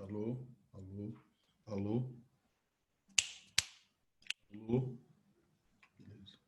Alô, alô, alô, alô. Beleza.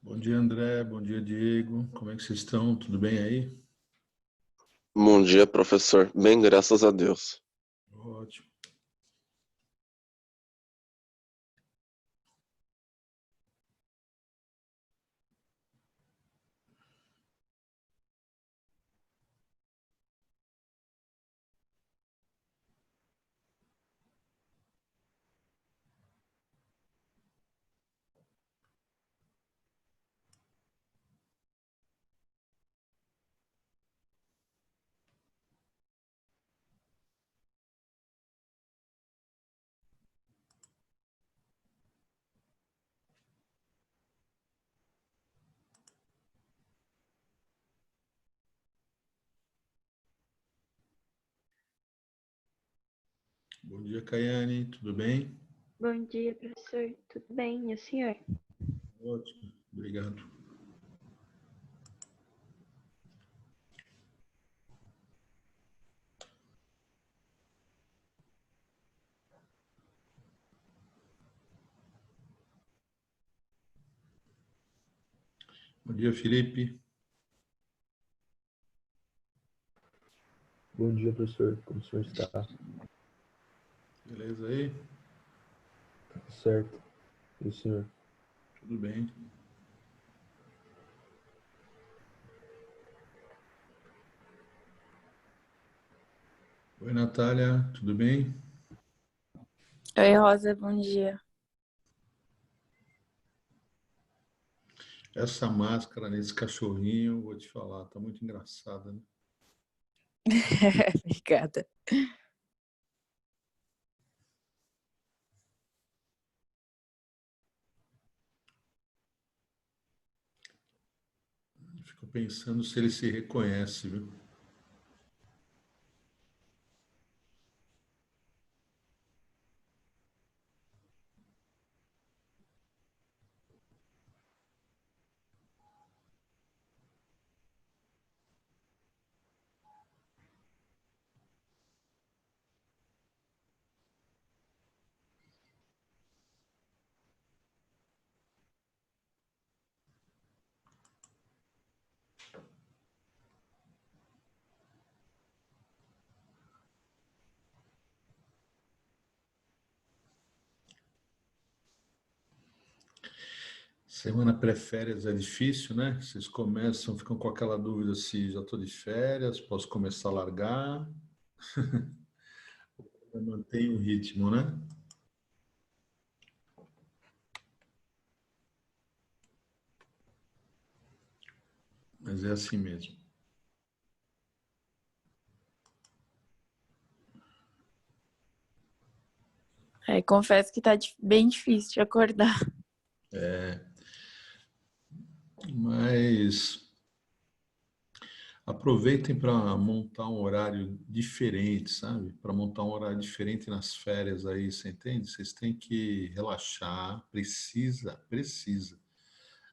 Bom dia, André. Bom dia, Diego. Como é que vocês estão? Tudo bem aí? Bom dia, professor. Bem, graças a Deus. Ótimo. Bom dia, Caiane. Tudo bem? Bom dia, professor. Tudo bem? E o senhor? Ótimo. Obrigado. Bom dia, Felipe. Bom dia, professor. Como o senhor está? Beleza aí? Tudo certo. E o senhor? Tudo bem. Oi, Natália. Tudo bem? Oi, Rosa, bom dia. Essa máscara nesse cachorrinho, vou te falar, tá muito engraçada, né? Obrigada. Fico pensando se ele se reconhece, viu? Semana pré-férias é difícil, né? Vocês começam, ficam com aquela dúvida se já estou de férias, posso começar a largar. Mantém o ritmo, né? Mas Mas é assim mesmo. Confesso que tá bem difícil de acordar. Mas aproveitem para montar um horário diferente, sabe? Para montar um horário diferente nas férias aí, você entende? Vocês têm que relaxar, precisa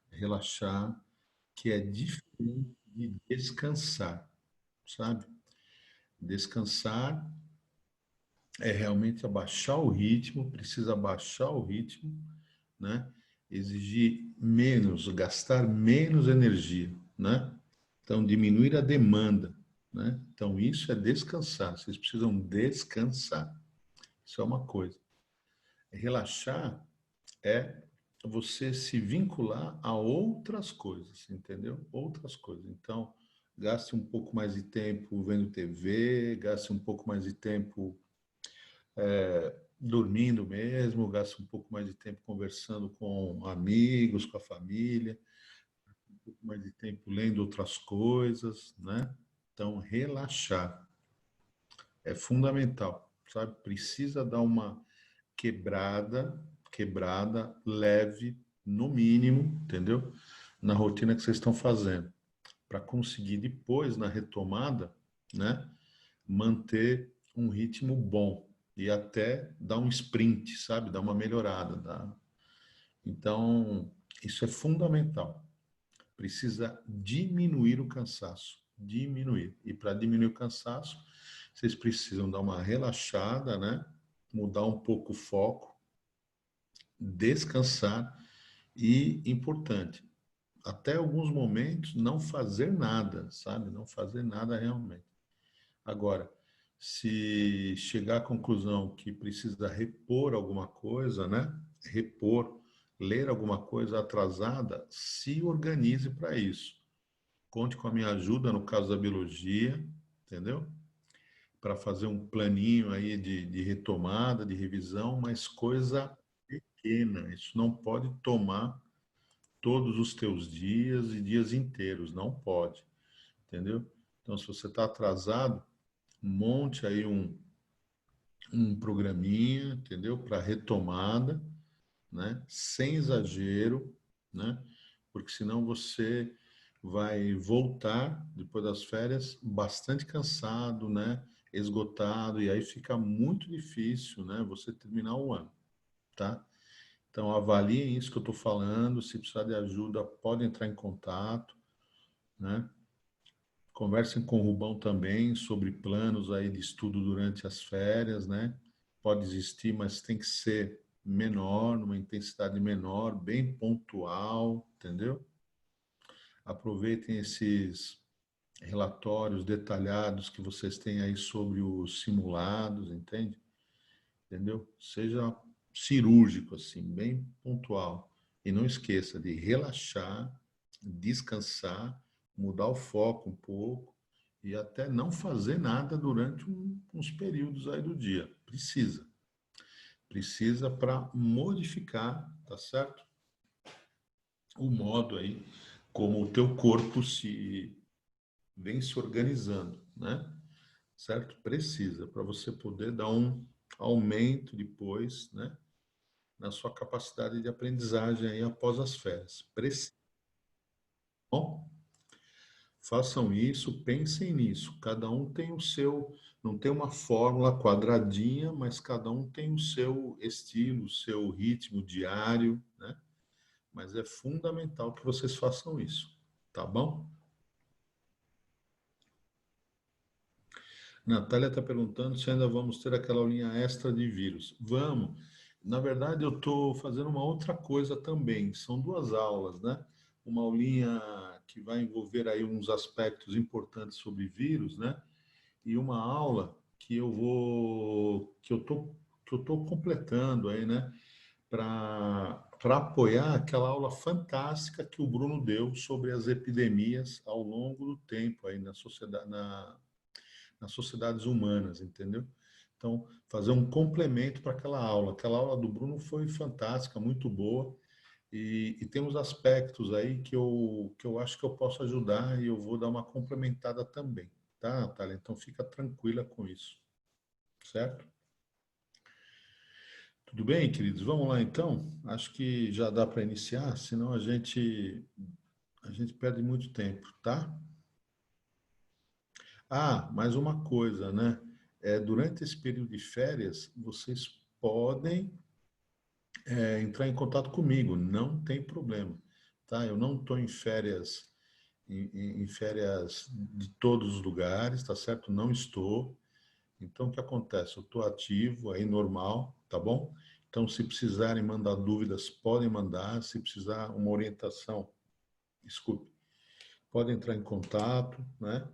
relaxar, que é diferente de descansar, sabe? Descansar é realmente abaixar o ritmo, precisa abaixar o ritmo, né? Exigir menos, gastar menos energia, né? Então, diminuir a demanda, né? Então, isso é descansar. Vocês precisam descansar. Isso é uma coisa. Relaxar é você se vincular a outras coisas, entendeu? Outras coisas. Então, gaste um pouco mais de tempo vendo TV, gaste um pouco mais de tempo dormindo mesmo, gaste um pouco mais de tempo conversando com amigos, com a família, um pouco mais de tempo lendo outras coisas, né? Então, relaxar é fundamental, sabe? Precisa dar uma quebrada leve, no mínimo, entendeu? Na rotina que vocês estão fazendo, para conseguir depois, na retomada, né, manter um ritmo bom e até dar um sprint, sabe? Dar uma melhorada. Então, isso é fundamental. Precisa diminuir o cansaço, diminuir. E para diminuir o cansaço, vocês precisam dar uma relaxada, né? Mudar um pouco o foco, descansar e, importante, até alguns momentos não fazer nada, sabe? Não fazer nada realmente. Agora, se chegar à conclusão que precisa repor alguma coisa, né? Repor, ler alguma coisa atrasada, se organize para isso. Conte com a minha ajuda no caso da biologia, entendeu? Para fazer um planinho aí de retomada, de revisão, mas coisa pequena. Isso não pode tomar todos os teus dias e dias inteiros, não pode, entendeu? Então, se você está atrasado, monte aí um programinha, entendeu? Para retomada, né? Sem exagero, né? Porque senão você vai voltar depois das férias bastante cansado, né? Esgotado, e aí fica muito difícil, né? Você terminar o ano, tá? Então avaliem isso que eu estou falando. Se precisar de ajuda, pode entrar em contato, né? Conversem com o Rubão também sobre planos aí de estudo durante as férias, né? Pode existir, mas tem que ser menor, numa intensidade menor, bem pontual, entendeu? Aproveitem esses relatórios detalhados que vocês têm aí sobre os simulados, entende? Entendeu? Seja cirúrgico, assim, bem pontual. E não esqueça de relaxar, descansar, mudar o foco um pouco e até não fazer nada durante uns períodos aí do dia. Precisa. Precisa para modificar, tá certo? O modo aí como o teu corpo vem se organizando, né? Certo? Precisa, para você poder dar um aumento depois, né? Na sua capacidade de aprendizagem aí após as férias. Precisa. Bom, façam isso, pensem nisso. Cada um tem o seu, não tem uma fórmula quadradinha, mas cada um tem o seu estilo, o seu ritmo diário, né? Mas é fundamental que vocês façam isso, tá bom? Natália está perguntando se ainda vamos ter aquela aulinha extra de vírus. Vamos. Na verdade, eu estou fazendo uma outra coisa também. São duas aulas, né? Uma aulinha que vai envolver aí uns aspectos importantes sobre vírus, né? E uma aula que eu tô completando aí, né? Para apoiar aquela aula fantástica que o Bruno deu sobre as epidemias ao longo do tempo aí na sociedade, nas sociedades humanas, entendeu? Então, fazer um complemento para aquela aula. Aquela aula do Bruno foi fantástica, muito boa, E temos aspectos aí que eu acho que eu posso ajudar e eu vou dar uma complementada também, tá, Natália? Então fica tranquila com isso, certo? Tudo bem, queridos? Vamos lá então? Acho que já dá para iniciar, senão a gente perde muito tempo, tá? Ah, mais uma coisa, né? Durante esse período de férias, vocês podem entrar em contato comigo, não tem problema, tá? Eu não estou em férias, em férias de todos os lugares, tá certo? Não estou. Então, o que acontece? Eu estou ativo, aí normal, tá bom? Então, se precisarem mandar dúvidas, podem mandar. Se precisar uma orientação, desculpe, podem entrar em contato, né?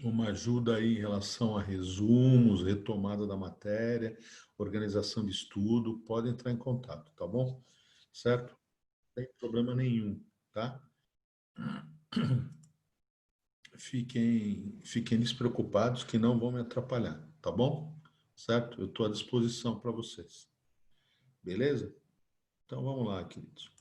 Uma ajuda aí em relação a resumos, retomada da matéria, organização de estudo, podem entrar em contato, tá bom? Certo? Não tem problema nenhum, tá? Fiquem despreocupados que não vão me atrapalhar, tá bom? Certo? Eu estou à disposição para vocês. Beleza? Então vamos lá, queridos.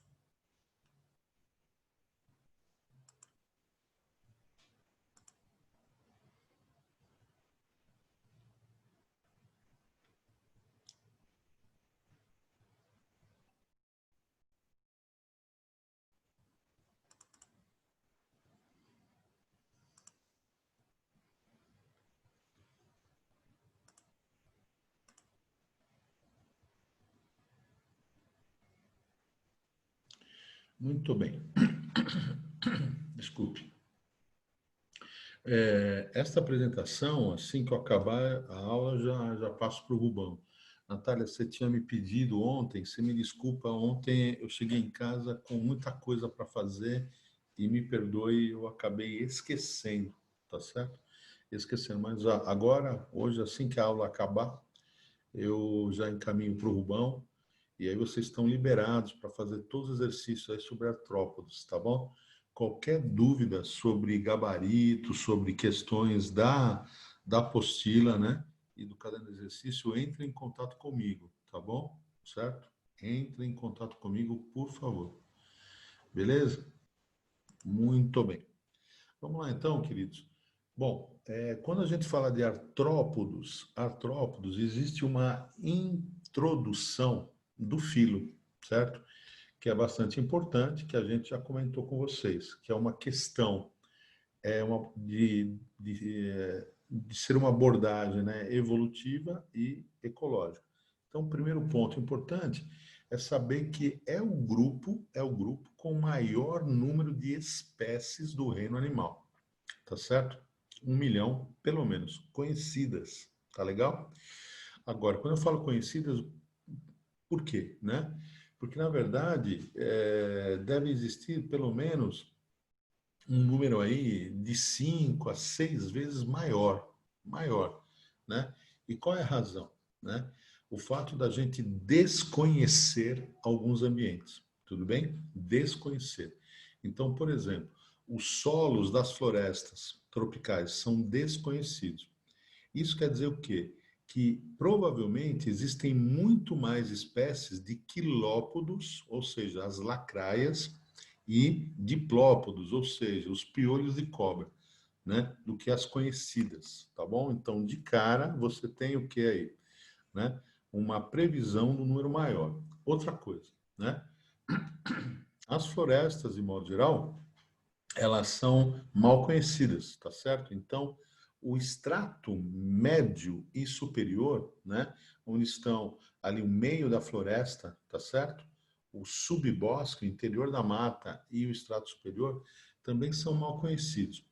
Muito bem. Desculpe. Esta apresentação, assim que eu acabar a aula, já passo para o Rubão. Natália, você tinha me pedido ontem, você me desculpa, ontem eu cheguei em casa com muita coisa para fazer e me perdoe, eu acabei esquecendo, tá certo? Esquecendo, mas agora, hoje, assim que a aula acabar, eu já encaminho para o Rubão e aí vocês estão liberados para fazer todos os exercícios aí sobre artrópodes, tá bom? Qualquer dúvida sobre gabarito, sobre questões da apostila, né? E do caderno de exercício, entre em contato comigo, tá bom? Certo? Entre em contato comigo, por favor. Beleza? Muito bem. Vamos lá então, queridos. Bom, quando a gente fala de artrópodos, existe uma introdução do filo, certo? Que é bastante importante, que a gente já comentou com vocês, que é uma questão de ser uma abordagem, né, evolutiva e ecológica. Então, o primeiro ponto importante é saber que é o grupo com maior número de espécies do reino animal, tá certo? 1 milhão, pelo menos, conhecidas, tá legal? Agora, quando eu falo conhecidas, por quê, né? Porque, na verdade, deve existir pelo menos um número aí de 5 a 6 vezes maior, né? E qual é a razão, né? O fato da gente desconhecer alguns ambientes, tudo bem? Desconhecer. Então, por exemplo, os solos das florestas tropicais são desconhecidos. Isso quer dizer o quê? Que provavelmente existem muito mais espécies de quilópodos, ou seja, as lacraias, e diplópodos, ou seja, os piolhos de cobra, né, do que as conhecidas, tá bom? Então, de cara, você tem o que aí, né? Uma previsão do número maior. Outra coisa, né? As florestas, de modo geral, elas são mal conhecidas, tá certo? Então, o extrato médio e superior, né, onde estão ali o meio da floresta, tá certo? O subbosque, o interior da mata e o extrato superior também são mal conhecidos.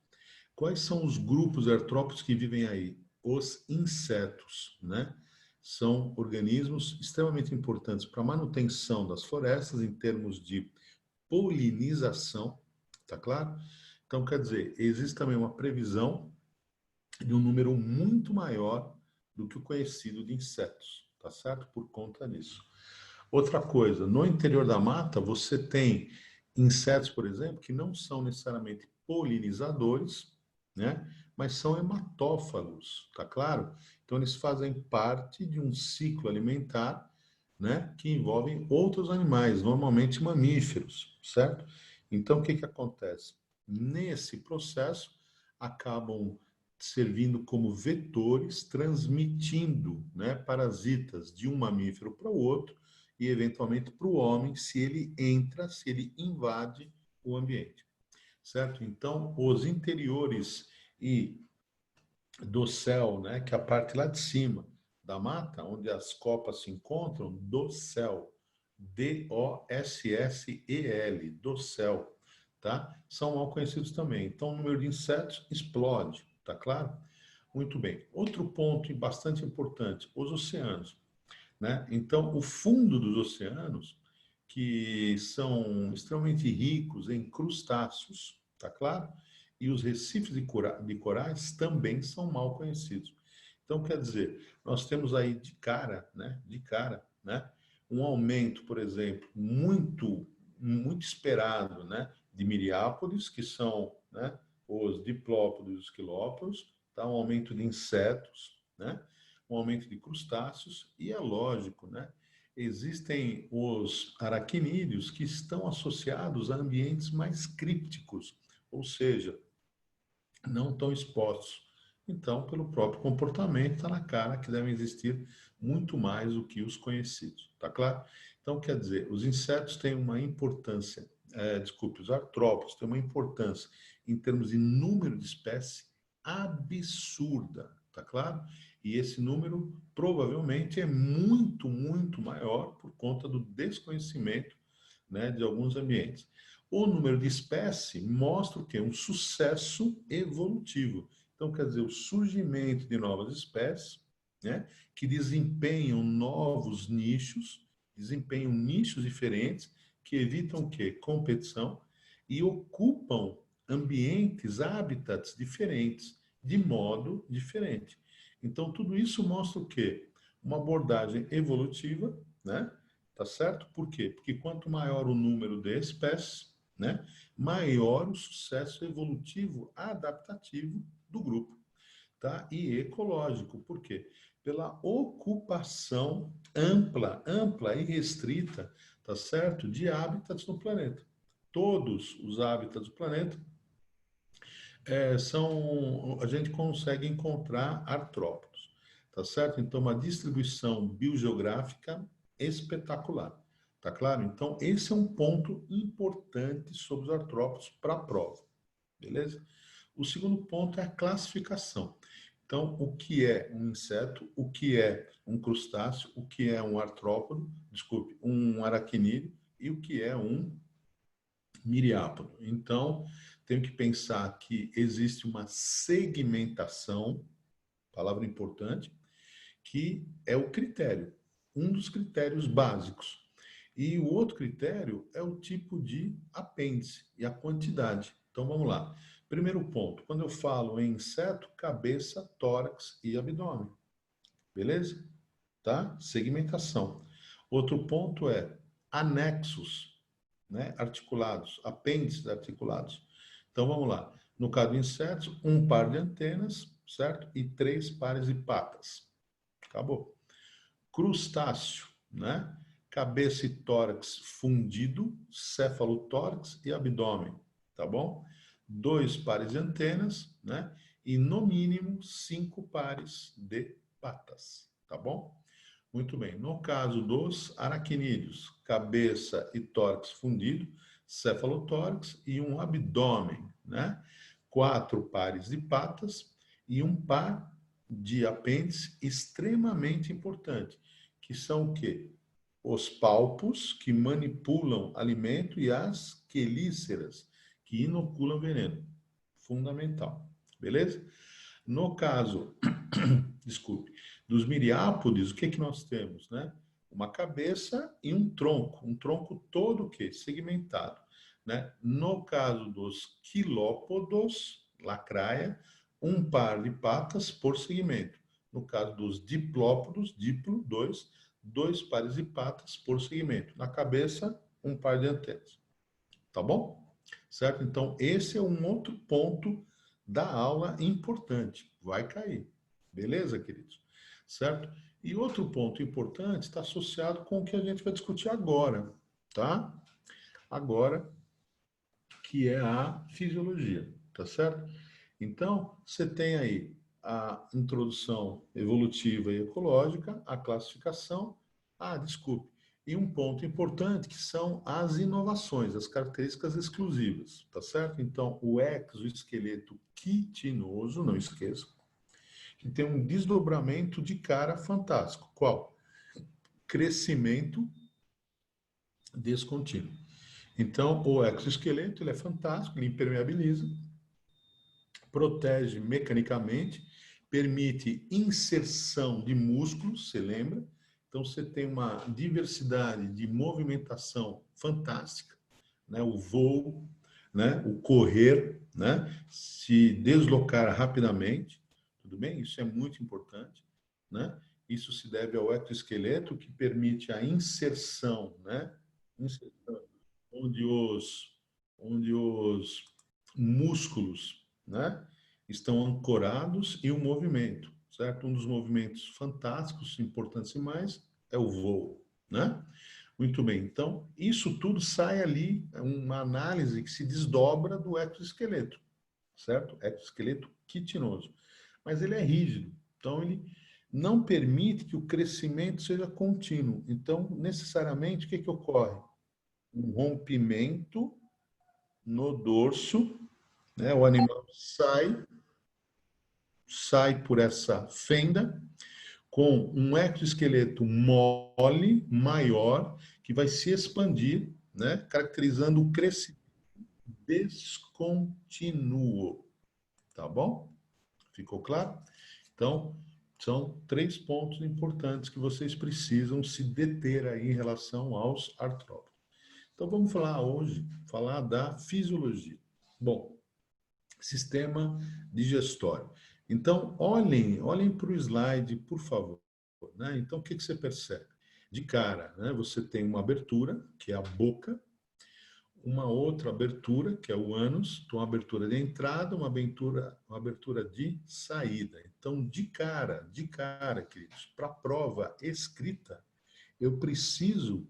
Quais são os grupos artrópodes que vivem aí? Os insetos, né? São organismos extremamente importantes para a manutenção das florestas em termos de polinização, tá claro? Então, quer dizer, existe também uma previsão de um número muito maior do que o conhecido de insetos, tá certo? Por conta disso. Outra coisa, no interior da mata, você tem insetos, por exemplo, que não são necessariamente polinizadores, né? Mas são hematófagos, tá claro? Então, eles fazem parte de um ciclo alimentar, né, que envolvem outros animais, normalmente mamíferos, certo? Então, o que que acontece? Nesse processo, acabam servindo como vetores, transmitindo, né, parasitas de um mamífero para o outro e, eventualmente, para o homem, se ele entra, se ele invade o ambiente, certo? Então, os interiores e do céu, né, que é a parte lá de cima da mata, onde as copas se encontram, do céu, D-O-S-S-E-L, do céu, tá? São mal conhecidos também. Então, o número de insetos explode, tá claro? Muito bem. Outro ponto bastante importante, os oceanos, né? Então, o fundo dos oceanos, que são extremamente ricos em crustáceos, tá claro? E os recifes de corais também são mal conhecidos. Então, quer dizer, nós temos aí de cara, né, um aumento, por exemplo, muito esperado, né, de miriápodes, que são, né, os diplópodos e os quilópodos, tá? Um aumento de insetos, né, um aumento de crustáceos, e é lógico, né, existem os aracnídeos que estão associados a ambientes mais crípticos, ou seja, não tão expostos. Então, pelo próprio comportamento, está na cara que devem existir muito mais do que os conhecidos, tá claro? Então, quer dizer, os insetos têm uma importância, os artrópodes têm uma importância em termos de número de espécies absurda, tá claro? E esse número provavelmente é muito maior por conta do desconhecimento, né, de alguns ambientes. O número de espécies mostra o quê? Um sucesso evolutivo. Então, quer dizer, o surgimento de novas espécies, né, que desempenham novos nichos, desempenham nichos diferentes, que evitam o quê? Competição e ocupam ambientes, hábitats diferentes, de modo diferente. Então, tudo isso mostra o quê? Uma abordagem evolutiva, né? Tá certo? Por quê? Porque quanto maior o número de espécies, né, maior o sucesso evolutivo adaptativo do grupo, tá? E ecológico. Por quê? Pela ocupação ampla e restrita, tá certo? De hábitats no planeta. Todos os hábitats do planeta a gente consegue encontrar artrópodos, tá certo? Então, uma distribuição biogeográfica espetacular, tá claro? Então, esse é um ponto importante sobre os artrópodos para a prova, beleza? O segundo ponto é a classificação. Então, o que é um inseto, o que é um crustáceo, o que é um artrópodo, desculpe, um aracnídeo e o que é um miriápodo. Então, tenho que pensar que existe uma segmentação, palavra importante, que é o critério, um dos critérios básicos. E o outro critério é o tipo de apêndice e a quantidade. Então, vamos lá. Primeiro ponto, quando eu falo em inseto, cabeça, tórax e abdômen. Beleza? Tá? Segmentação. Outro ponto é anexos, né? Articulados, apêndices articulados. Então, vamos lá. No caso de insetos, um par de antenas, certo? E 3 pares de patas. Acabou. Crustáceo, né? Cabeça e tórax fundido, céfalo-tórax e abdômen, tá bom? 2 pares de antenas, né? E no mínimo 5 pares de patas, tá bom? Muito bem. No caso dos aracnídeos, cabeça e tórax fundido, cefalotórax e um abdômen, né? 4 pares de patas e um par de apêndice extremamente importante, que são o quê? Os palpos, que manipulam alimento, e as quelíceras, que inoculam veneno. Fundamental. Beleza? No caso, desculpe, dos miriápodes, o que que nós temos, né? Uma cabeça e um tronco todo o quê? Segmentado, né? No caso dos quilópodos, lacraia, um par de patas por segmento. No caso dos diplópodos, diplo, dois pares de patas por segmento. Na cabeça, um par de antenas. Tá bom? Certo? Então, esse é um outro ponto da aula importante. Vai cair. Beleza, queridos? Certo? E outro ponto importante está associado com o que a gente vai discutir agora, tá? Agora, que é a fisiologia, tá certo? Então, você tem aí a introdução evolutiva e ecológica, a classificação, desculpe, e um ponto importante que são as inovações, as características exclusivas, tá certo? Então, o exoesqueleto quitinoso, não esqueça, que tem um desdobramento de cara fantástico. Qual? Crescimento descontínuo. Então, o exoesqueleto ele é fantástico, ele impermeabiliza, protege mecanicamente, permite inserção de músculos, você lembra? Então, você tem uma diversidade de movimentação fantástica, né? O voo, né? O correr, né? Se deslocar rapidamente, tudo bem? Isso é muito importante, né? Isso se deve ao exoesqueleto, que permite a inserção, né? Inserção, onde os músculos, né, estão ancorados e o movimento, certo? Um dos movimentos fantásticos, importantes e mais, é o voo, né? Muito bem, então, isso tudo sai ali, é uma análise que se desdobra do exoesqueleto, certo? Exoesqueleto quitinoso. Mas ele é rígido, então ele não permite que o crescimento seja contínuo. Então, necessariamente, o que ocorre? Um rompimento no dorso, né? O animal sai por essa fenda com um exoesqueleto mole, maior, que vai se expandir, né? Caracterizando o crescimento descontínuo. Tá bom? Ficou claro? Então, são 3 pontos importantes que vocês precisam se deter aí em relação aos artrópodes. Então, vamos falar da fisiologia. Bom, sistema digestório. Então, olhem para o slide, por favor. Né? Então, o que você percebe? De cara, né, você tem uma abertura, que é a boca, uma outra abertura, que é o ânus, então uma abertura de entrada, uma abertura de saída. Então, de cara, queridos, para a prova escrita, eu preciso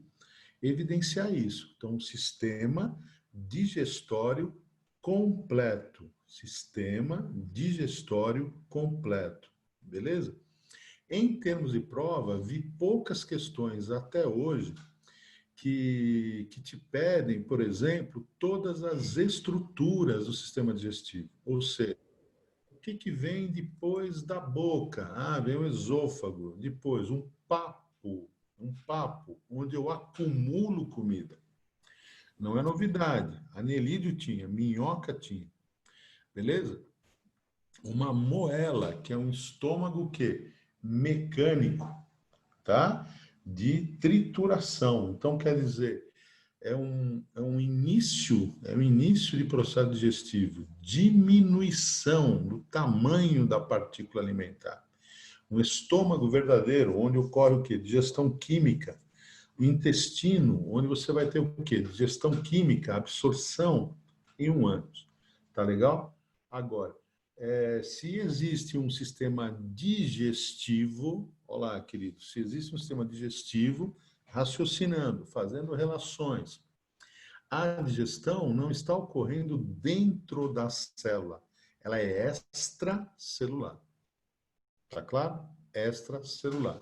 evidenciar isso. Então, sistema digestório completo. Sistema digestório completo. Beleza? Em termos de prova, vi poucas questões até hoje que te pedem, por exemplo, todas as estruturas do sistema digestivo. Ou seja, o que vem depois da boca? Vem o esôfago. Depois, um papo, onde eu acumulo comida. Não é novidade. Anelídeo tinha, minhoca tinha. Beleza? Uma moela, que é um estômago o quê? Mecânico, tá? De trituração. Então, quer dizer, é um início de processo digestivo, diminuição do tamanho da partícula alimentar. Um estômago verdadeiro, onde ocorre o quê? Digestão química. O intestino, onde você vai ter o quê? Digestão química, absorção em um ânus. Tá legal? Agora, se existe um sistema digestivo, olá, querido, se existe um sistema digestivo, raciocinando, fazendo relações, a digestão não está ocorrendo dentro da célula, ela é extracelular. Tá claro? Extracelular.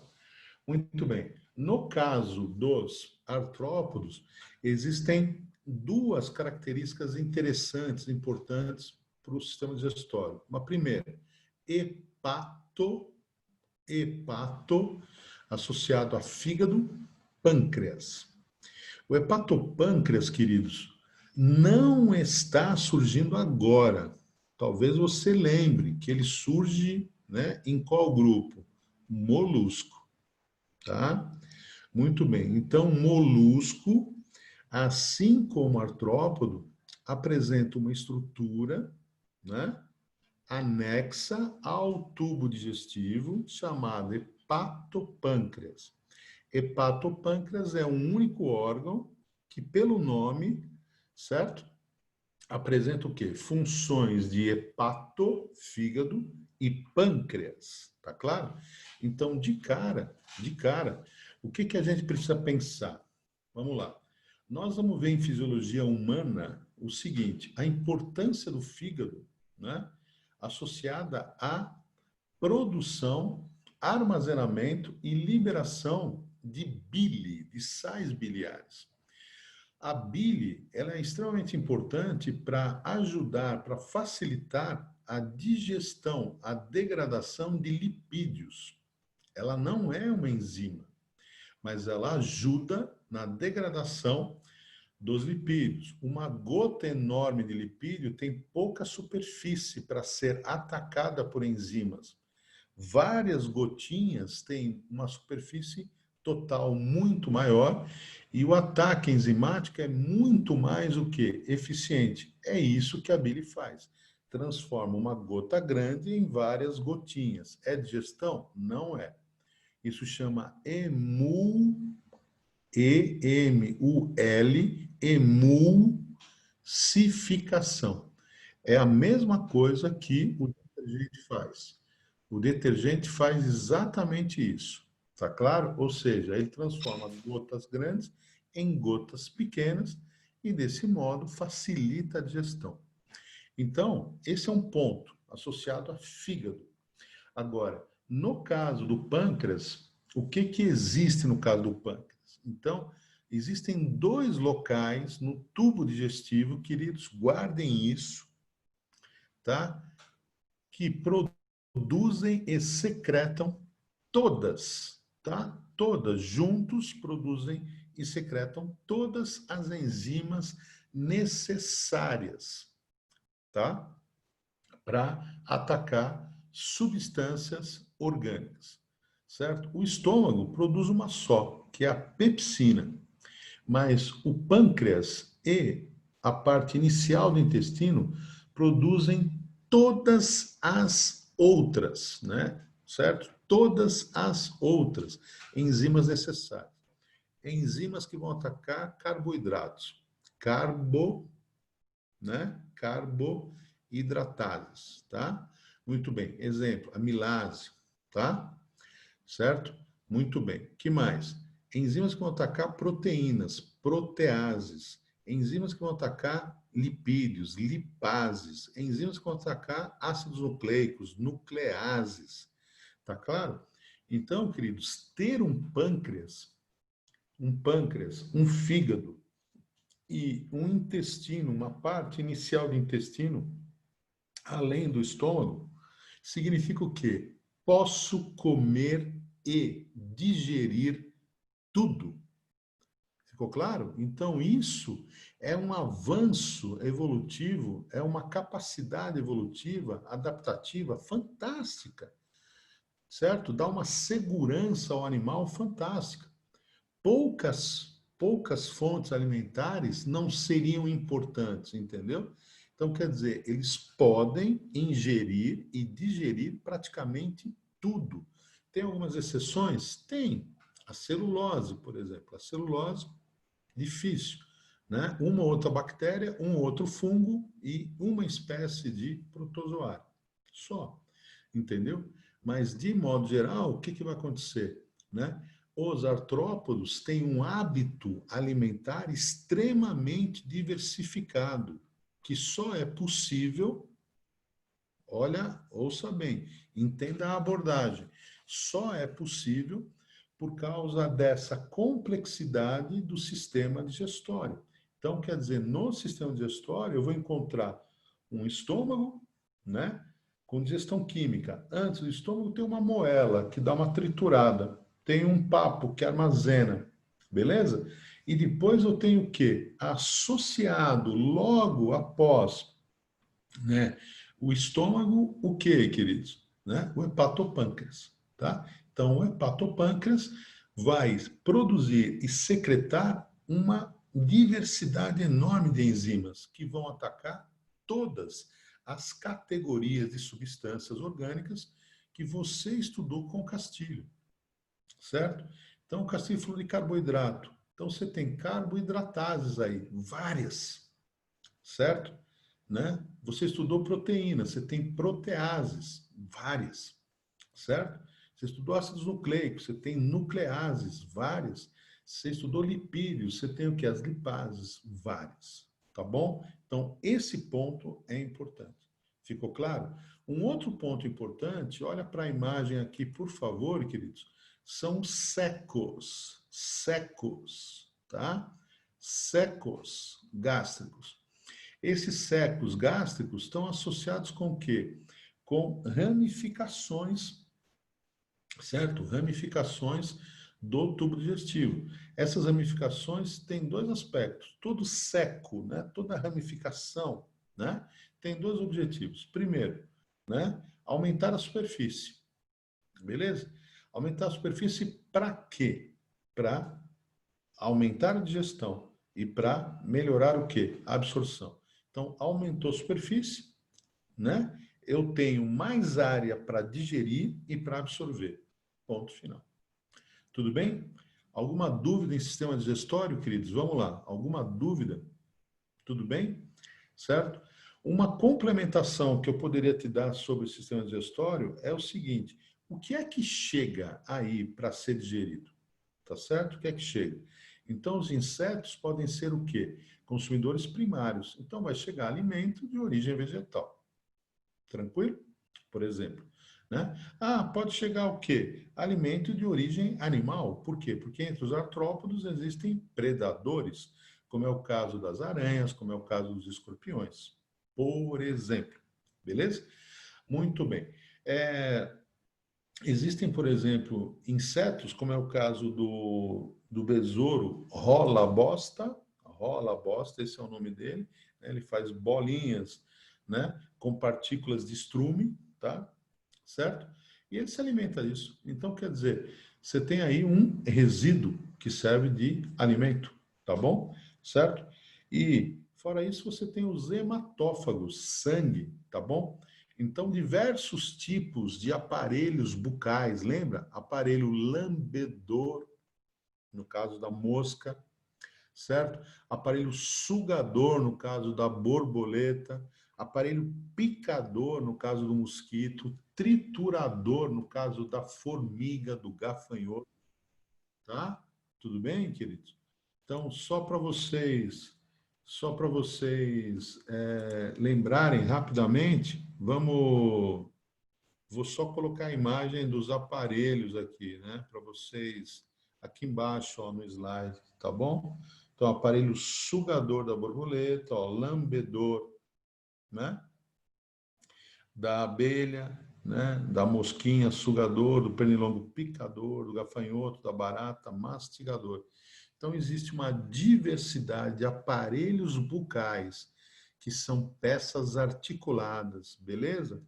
Muito bem. No caso dos artrópodos, existem 2 características interessantes, importantes para o sistema digestório. Uma primeira, hepato, associado a fígado, pâncreas. O hepatopâncreas, queridos, não está surgindo agora. Talvez você lembre que ele surge, né, em qual grupo? Molusco, tá? Muito bem. Então, molusco, assim como artrópodo, apresenta uma estrutura, né, anexa ao tubo digestivo, chamada hepatopâncreas. Hepatopâncreas é um único órgão que, pelo nome, certo? Apresenta o quê? Funções de hepato, fígado, e pâncreas, tá claro? Então, de cara, o que que a gente precisa pensar? Vamos lá. Nós vamos ver em fisiologia humana o seguinte, a importância do fígado, né, associada à produção, armazenamento e liberação de bile, de sais biliares. A bile, ela é extremamente importante para ajudar, para facilitar a digestão, a degradação de lipídios. Ela não é uma enzima, mas ela ajuda na degradação dos lipídios. Uma gota enorme de lipídio tem pouca superfície para ser atacada por enzimas. Várias gotinhas têm uma superfície total muito maior e o ataque enzimático é muito mais o que? Eficiente. É isso que a bile faz. Transforma uma gota grande em várias gotinhas. É digestão? Não é. Isso chama emulsificação. É a mesma coisa que o detergente faz. O detergente faz exatamente isso, tá claro? Ou seja, ele transforma gotas grandes em gotas pequenas e, desse modo, facilita a digestão. Então, esse é um ponto associado a fígado. Agora, no caso do pâncreas, o que que existe no caso do pâncreas? Então, existem dois locais no tubo digestivo, queridos, guardem isso, tá? Que produzem e secretam todas, tá? Todas juntos produzem e secretam todas as enzimas necessárias, tá? Para atacar substâncias orgânicas, certo? O estômago produz uma só, que é a pepsina, mas o pâncreas e a parte inicial do intestino produzem todas as outras, né? Certo? Todas as outras enzimas necessárias. Enzimas que vão atacar carboidratos, carboidratases, tá? Muito bem. Exemplo, amilase, tá? Certo? Muito bem. Que mais? Enzimas que vão atacar proteínas, proteases. Enzimas que vão atacar lipídios, lipases. Enzimas que vão atacar ácidos nucleicos, nucleases. Tá claro? Então, queridos, ter um pâncreas, um fígado e um intestino, uma parte inicial do intestino, além do estômago, significa o quê? Posso comer e digerir tudo. Ficou claro? Então, isso é um avanço evolutivo, é uma capacidade evolutiva, adaptativa fantástica, certo? Dá uma segurança ao animal fantástica. Poucas fontes alimentares não seriam importantes, entendeu? Então, quer dizer, eles podem ingerir e digerir praticamente tudo. Tem algumas exceções? Tem. A celulose, por exemplo. A celulose, difícil, né? Uma ou outra bactéria, um ou outro fungo e uma espécie de protozoário. Só, entendeu? Mas, de modo geral, o que que vai acontecer, né? Os artrópodos têm um hábito alimentar extremamente diversificado, que só é possível, olha, ouça bem, entenda a abordagem, só é possível por causa dessa complexidade do sistema digestório. Então, quer dizer, no sistema digestório eu vou encontrar um estômago, né, com digestão química. Antes do estômago tem uma moela que dá uma triturada. Tem um papo que armazena, beleza? E depois eu tenho o quê? Associado logo após, né, o estômago, o quê, queridos? Né? O hepatopâncreas, tá? Então, o hepatopâncreas vai produzir e secretar uma diversidade enorme de enzimas que vão atacar todas as categorias de substâncias orgânicas que você estudou com o Castilho, certo? Então, o Castilho falou de carboidrato. Então, você tem carboidratases aí, várias, certo? Né? Você estudou proteína, você tem proteases, várias, certo? Você estudou ácidos nucleicos, você tem nucleases, várias. Você estudou lipídios, você tem o que? As lipases, várias. Tá bom? Então, esse ponto é importante. Ficou claro? Um outro ponto importante, olha para a imagem aqui, por favor, queridos, são secos. Secos, tá? Secos gástricos. Esses secos gástricos estão associados com o quê? Com ramificações, certo? Ramificações do tubo digestivo. Essas ramificações têm dois aspectos. Todo seco, né? Toda ramificação, né? Tem dois objetivos. Primeiro, né? Aumentar a superfície. Beleza? Aumentar a superfície para quê? Para aumentar a digestão e para melhorar o quê? A absorção. Então, aumentou a superfície, né? Eu tenho mais área para digerir e para absorver. Ponto final. Tudo bem? Alguma dúvida em sistema digestório, queridos? Vamos lá. Alguma dúvida? Tudo bem? Certo? Uma complementação que eu poderia te dar sobre o sistema digestório é o seguinte: o que é que chega aí para ser digerido? Tá certo? O que é que chega? Então, os insetos podem ser o quê? Consumidores primários. Então, vai chegar alimento de origem vegetal. Tranquilo? Por exemplo. Né? Ah, pode chegar o quê? Alimento de origem animal. Por quê? Porque entre os artrópodos existem predadores, como é o caso das aranhas, como é o caso dos escorpiões. Por exemplo. Beleza? Muito bem. Existem, por exemplo, insetos, como é o caso do besouro rola-bosta, esse é o nome dele, né? Ele faz bolinhas, né? Com partículas de estrume, tá? Certo? E ele se alimenta disso. Então, quer dizer, você tem aí um resíduo que serve de alimento, tá bom? Certo? E, fora isso, você tem os hematófagos, sangue, tá bom? Então, diversos tipos de aparelhos bucais, lembra? Aparelho lambedor, no caso da mosca, certo? Aparelho sugador, no caso da borboleta, aparelho picador, no caso do mosquito, triturador, no caso da formiga, do gafanhoto, tá? Tudo bem, queridos? Então, só para vocês lembrarem rapidamente, vou só colocar a imagem dos aparelhos aqui, né? Para vocês, aqui embaixo, ó, no slide, tá bom? Então, aparelho sugador da borboleta, ó, lambedor, né? Da abelha, né? Da mosquinha, sugador, do pernilongo picador, do gafanhoto, da barata, mastigador. Então, existe uma diversidade de aparelhos bucais, que são peças articuladas, beleza?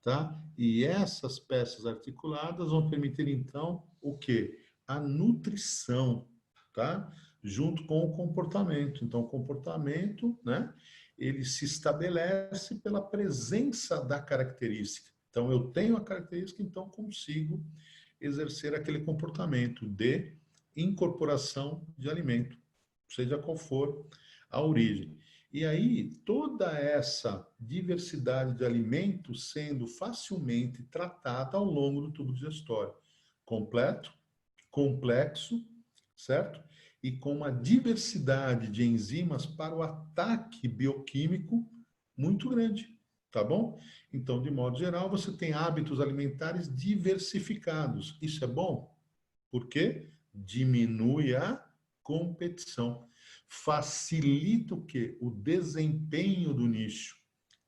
Tá? E essas peças articuladas vão permitir, então, o quê? A nutrição, tá? Junto com o comportamento. Então, o comportamento, né? Ele se estabelece pela presença da característica. Então, eu tenho a característica, então consigo exercer aquele comportamento de incorporação de alimento, seja qual for a origem. E aí, toda essa diversidade de alimentos sendo facilmente tratada ao longo do tubo digestório. Completo, complexo, certo? E com uma diversidade de enzimas para o ataque bioquímico muito grande, tá bom? Então, de modo geral, você tem hábitos alimentares diversificados. Isso é bom? Por quê? Diminui a competição. Facilita o quê? O desempenho do nicho,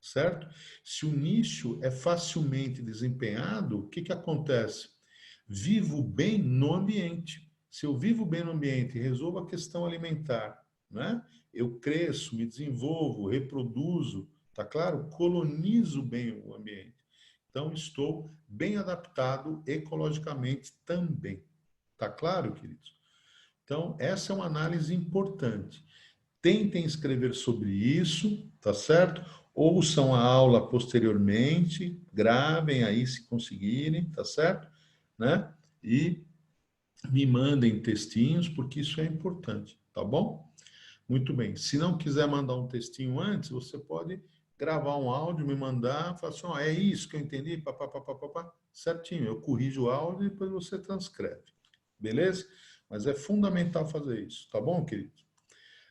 certo? Se o nicho é facilmente desempenhado, o que que acontece? Vivo bem no ambiente. Se eu vivo bem no ambiente e resolvo a questão alimentar, né? Eu cresço, me desenvolvo, reproduzo, tá claro? Colonizo bem o ambiente. Então, estou bem adaptado ecologicamente também. Tá claro, queridos? Então, essa é uma análise importante. Tentem escrever sobre isso, tá certo? Ouçam a aula posteriormente, gravem aí se conseguirem, tá certo? Né? E me mandem textinhos, porque isso é importante, tá bom? Muito bem. Se não quiser mandar um textinho antes, você pode gravar um áudio, me mandar, falar assim, ó, é isso que eu entendi, papapá, certinho. Eu corrijo o áudio e depois você transcreve. Beleza? Mas é fundamental fazer isso, tá bom, querido?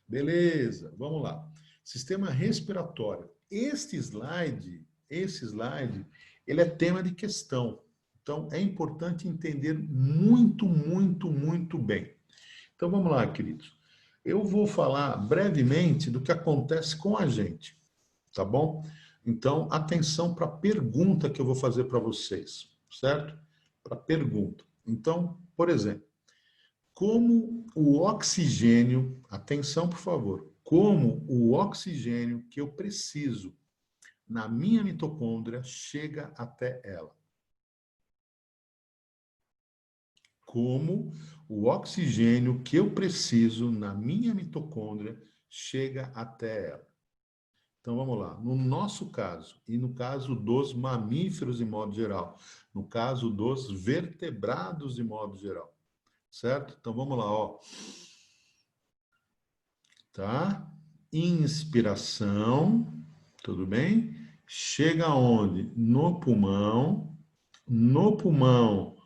Beleza, vamos lá. Sistema respiratório. Esse slide, ele é tema de questão. Então, é importante entender muito, muito, muito bem. Então, vamos lá, queridos. Eu vou falar brevemente do que acontece com a gente, tá bom? Então, atenção para a pergunta que eu vou fazer para vocês, certo? Para a pergunta. Então, por exemplo, como o oxigênio, atenção, por favor, como o oxigênio que eu preciso na minha mitocôndria chega até ela? Como o oxigênio que eu preciso na minha mitocôndria chega até ela? Então vamos lá. No nosso caso, e no caso dos mamíferos de modo geral, no caso dos vertebrados de modo geral, certo? Então vamos lá, ó. Tá? Inspiração, tudo bem? Chega aonde? No pulmão. No pulmão,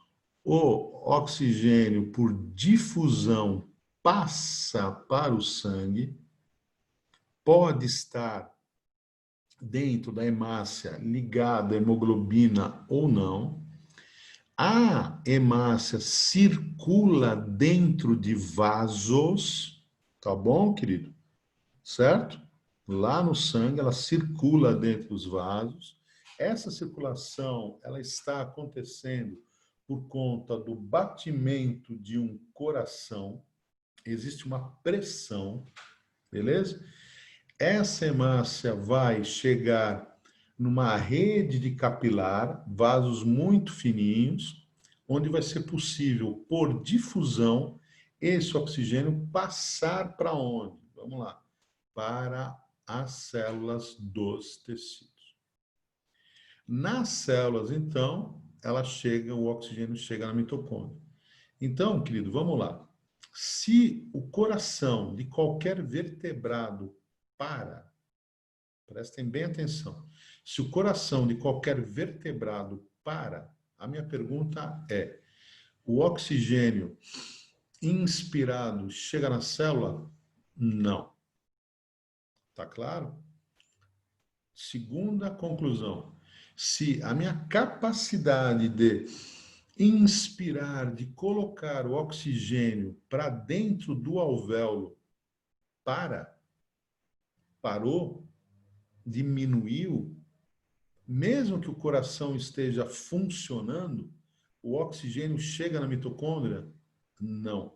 o oxigênio por difusão passa para o sangue, pode estar dentro da hemácia ligada à hemoglobina ou não. A hemácia circula dentro de vasos, tá bom, querido? Certo? Lá no sangue, ela circula dentro dos vasos. Essa circulação, ela está acontecendo por conta do batimento de um coração. Existe uma pressão, beleza? Essa hemácia vai chegar numa rede de capilar, vasos muito fininhos, onde vai ser possível, por difusão, esse oxigênio passar para onde? Vamos lá. Para as células dos tecidos. Nas células, então, o oxigênio chega na mitocôndria. Então, querido, vamos lá. Se o coração de qualquer vertebrado prestem bem atenção, se o coração de qualquer vertebrado a minha pergunta é, o oxigênio inspirado chega na célula? Não. Tá claro? Segunda conclusão. Se a minha capacidade de inspirar, de colocar o oxigênio para dentro do alvéolo parou, diminuiu, mesmo que o coração esteja funcionando, o oxigênio chega na mitocôndria? Não.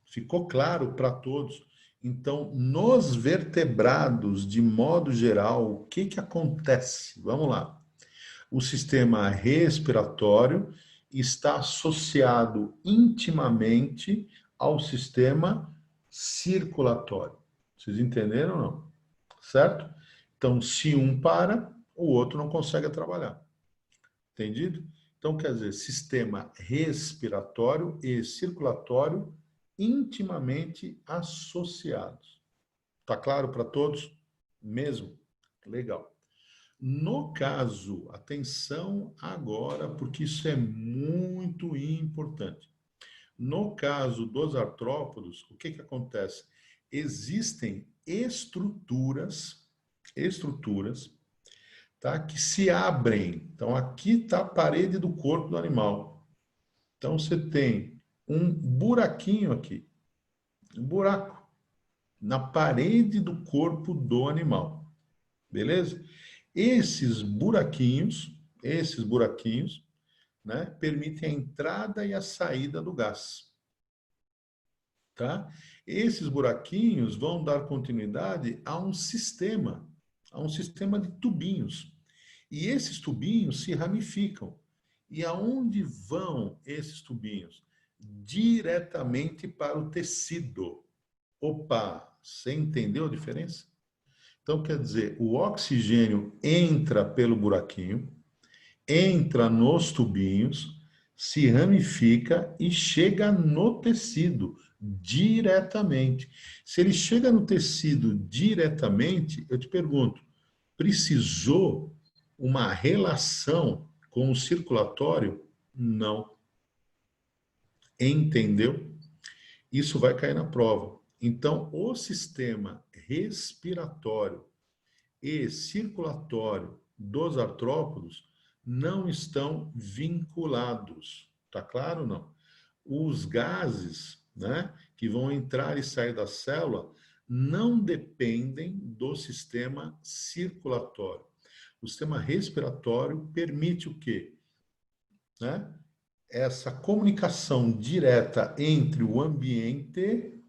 Ficou claro para todos? Então, nos vertebrados, de modo geral, o que acontece? Vamos lá. O sistema respiratório está associado intimamente ao sistema circulatório. Vocês entenderam ou não? Certo? Então, se um para, o outro não consegue trabalhar. Entendido? Então, quer dizer, sistema respiratório e circulatório intimamente associados. Tá claro para todos? Mesmo? Legal. No caso, atenção agora, porque isso é muito importante. No caso dos artrópodos, o que acontece? Existem estruturas, tá, que se abrem. Então, aqui está a parede do corpo do animal. Então, você tem um buraquinho aqui, um buraco na parede do corpo do animal. Beleza? Esses buraquinhos, né, permitem a entrada e a saída do gás. Tá? Esses buraquinhos vão dar continuidade a um sistema de tubinhos. E esses tubinhos se ramificam. E aonde vão esses tubinhos? Diretamente para o tecido. Opa, você entendeu a diferença? Então, quer dizer, o oxigênio entra pelo buraquinho, entra nos tubinhos, se ramifica e chega no tecido diretamente. Se ele chega no tecido diretamente, eu te pergunto, Precisou uma relação com o circulatório? Não. Entendeu? Isso vai cair na prova. Então, o sistema respiratório e circulatório dos artrópodos não estão vinculados. Tá claro ou não? Os gases, né, que vão entrar e sair da célula não dependem do sistema circulatório. O sistema respiratório permite o quê? Né? Essa comunicação direta entre o ambiente,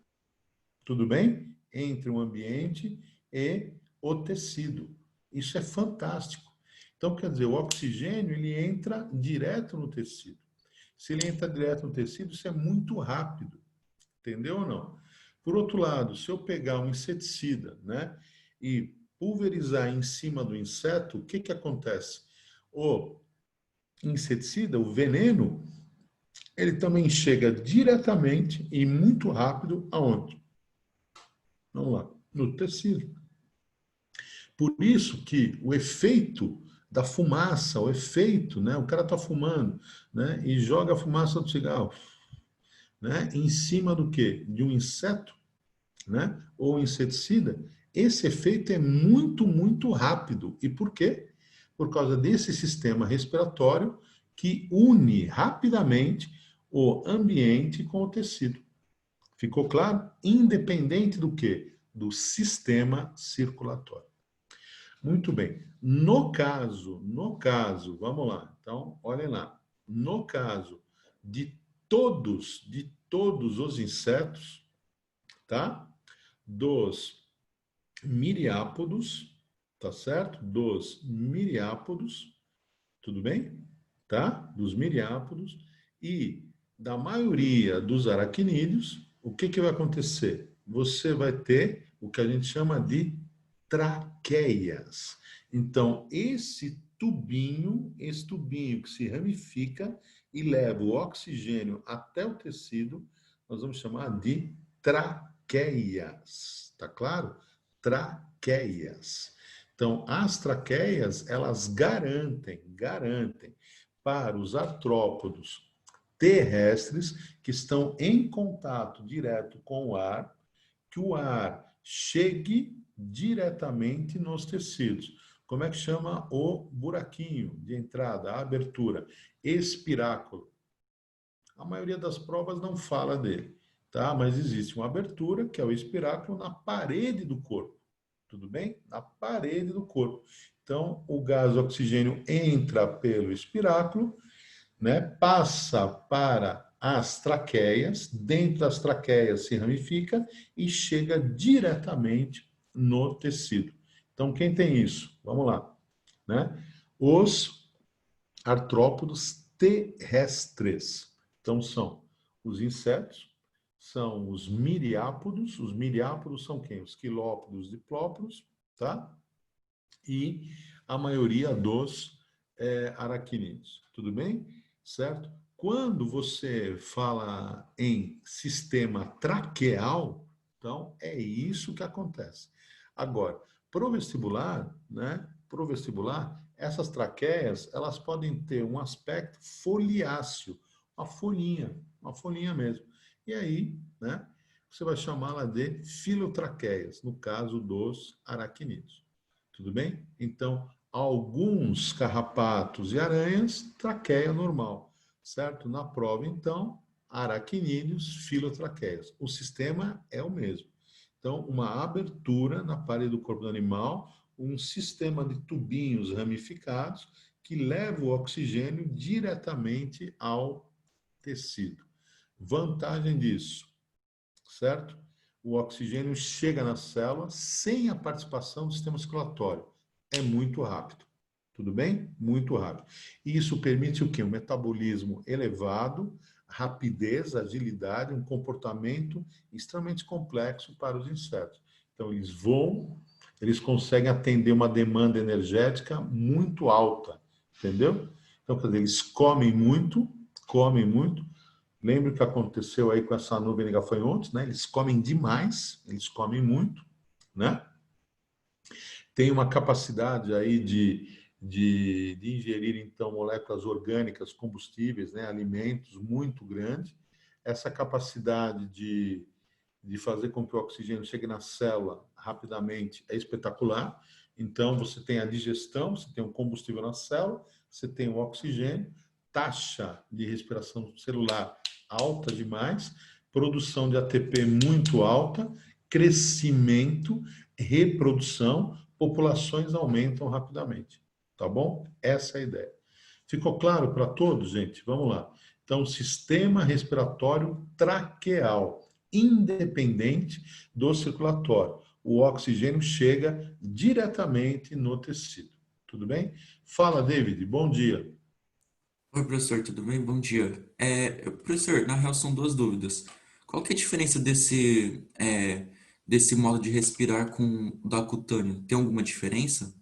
tudo bem? Entre o ambiente e o tecido. Isso é fantástico. Então, quer dizer, o oxigênio ele entra direto no tecido. Se ele entra direto no tecido, isso é muito rápido. Entendeu ou não? Por outro lado, se eu pegar um inseticida, né, e pulverizar em cima do inseto, o que acontece? O inseticida, o veneno, ele também chega diretamente e muito rápido aonde? Vamos lá, no tecido. Por isso que o efeito da fumaça, o efeito, né, o cara está fumando, né, e joga a fumaça do cigarro, né, em cima do quê? De um inseto, né, ou inseticida, esse efeito é muito, muito rápido. E por quê? Por causa desse sistema respiratório que une rapidamente o ambiente com o tecido. Ficou claro? Independente do quê? Do sistema circulatório. Muito bem. No caso, vamos lá. Então, olhem lá. No caso de todos os insetos, tá? Dos miriápodos, tá certo? Dos miriápodos, tudo bem? Tá? Dos miriápodos e da maioria dos aracnídeos, o que vai acontecer? Você vai ter o que a gente chama de traqueias. Então, esse tubinho que se ramifica e leva o oxigênio até o tecido, nós vamos chamar de traqueias. Tá claro? Traqueias. Então, as traqueias, elas garantem para os artrópodos terrestres que estão em contato direto com o ar, que o ar chegue diretamente nos tecidos. Como é que chama o buraquinho de entrada, a abertura? Espiráculo. A maioria das provas não fala dele, tá? Mas existe uma abertura, que é o espiráculo, na parede do corpo. Tudo bem? Na parede do corpo. Então, o gás oxigênio entra pelo espiráculo, né? Passa para as traqueias, dentro das traqueias se ramifica e chega diretamente no tecido. Então, quem tem isso? Vamos lá, né? Os artrópodos terrestres. Então, são os insetos, são os miriápodos. Os miriápodos são quem? Os quilópodos, diplópodos, tá? E a maioria dos aracnídeos. Tudo bem? Certo? Quando você fala em sistema traqueal, então é isso que acontece. Agora, pro vestibular, né? Pro vestibular, essas traqueias, elas podem ter um aspecto foliáceo, uma folhinha mesmo. E aí, né? Você vai chamá-la de filotraqueias, no caso dos aracnídeos. Tudo bem? Então, alguns carrapatos e aranhas, traqueia normal, certo? Na prova, então, aracnídeos, filotraqueias. O sistema é o mesmo. Então, uma abertura na parede do corpo do animal, um sistema de tubinhos ramificados que leva o oxigênio diretamente ao tecido. Vantagem disso, certo? O oxigênio chega na célula sem a participação do sistema circulatório. É muito rápido. Tudo bem? Muito rápido. E isso permite o quê? Um metabolismo elevado, rapidez, agilidade, um comportamento extremamente complexo para os insetos. Então, eles voam, eles conseguem atender uma demanda energética muito alta, entendeu? Então, quer dizer, eles comem muito. Lembra o que aconteceu aí com essa nuvem de gafanhotos, né? Eles comem demais, eles comem muito, né? tem uma capacidade aí de ingerir, então, moléculas orgânicas, combustíveis, né, alimentos muito grande. Essa capacidade de fazer com que o oxigênio chegue na célula rapidamente é espetacular. Então, você tem a digestão, você tem o combustível na célula, você tem o oxigênio, taxa de respiração celular alta demais, produção de ATP muito alta, crescimento, reprodução, populações aumentam rapidamente. Tá bom? Essa é a ideia. Ficou claro para todos, gente? Vamos lá. Então, sistema respiratório traqueal, independente do circulatório. O oxigênio chega diretamente no tecido. Tudo bem? Fala, David. Bom dia. Oi, professor, tudo bem? Bom dia. Professor, na real são duas dúvidas. Qual que é a diferença desse modo de respirar com o da cutâneo? Tem alguma diferença?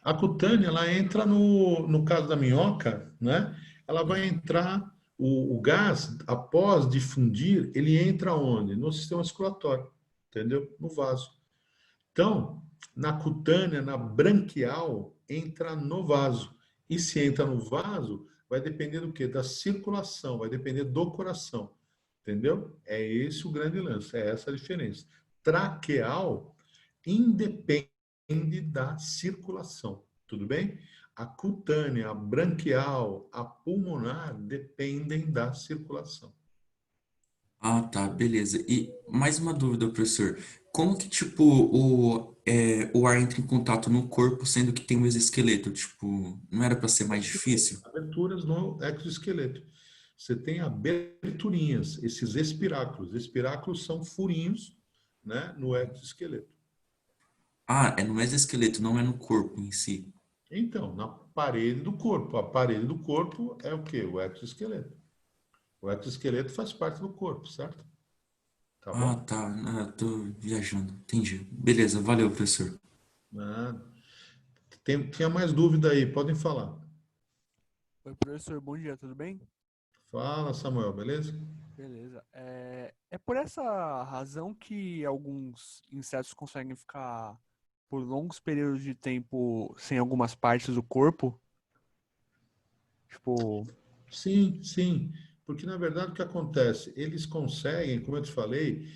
A cutânea, ela entra no caso da minhoca, né? Ela vai entrar, o gás, após difundir, ele entra onde? No sistema circulatório, entendeu? No vaso. Então, na cutânea, na branquial, entra no vaso. E se entra no vaso, vai depender do quê? Da circulação, vai depender do coração. Entendeu? É esse o grande lance, é essa a diferença. Traqueal independe da circulação, tudo bem? A cutânea, a branquial, a pulmonar dependem da circulação. Ah, tá, beleza. E mais uma dúvida, professor. Como que, tipo, o ar entra em contato no corpo, sendo que tem um exoesqueleto? Tipo, não era para ser mais difícil? Aberturas no exoesqueleto. Você tem aberturinhas, esses espiráculos. Espiráculos são furinhos, né, no exoesqueleto. Ah, é no exoesqueleto, não é no corpo em si. Então, na parede do corpo. A parede do corpo é o quê? O exoesqueleto. O exoesqueleto faz parte do corpo, certo? Tá Ah, bom? tá. Ah, tô viajando. Entendi. Beleza, valeu, professor. Ah, tinha mais dúvida aí, podem falar. Oi, professor, bom dia, tudo bem? Fala, Samuel, beleza? Beleza. É por essa razão que alguns insetos conseguem ficar por longos períodos de tempo sem algumas partes do corpo? Tipo, Sim, sim. Porque, na verdade, o que acontece? Eles conseguem, como eu te falei,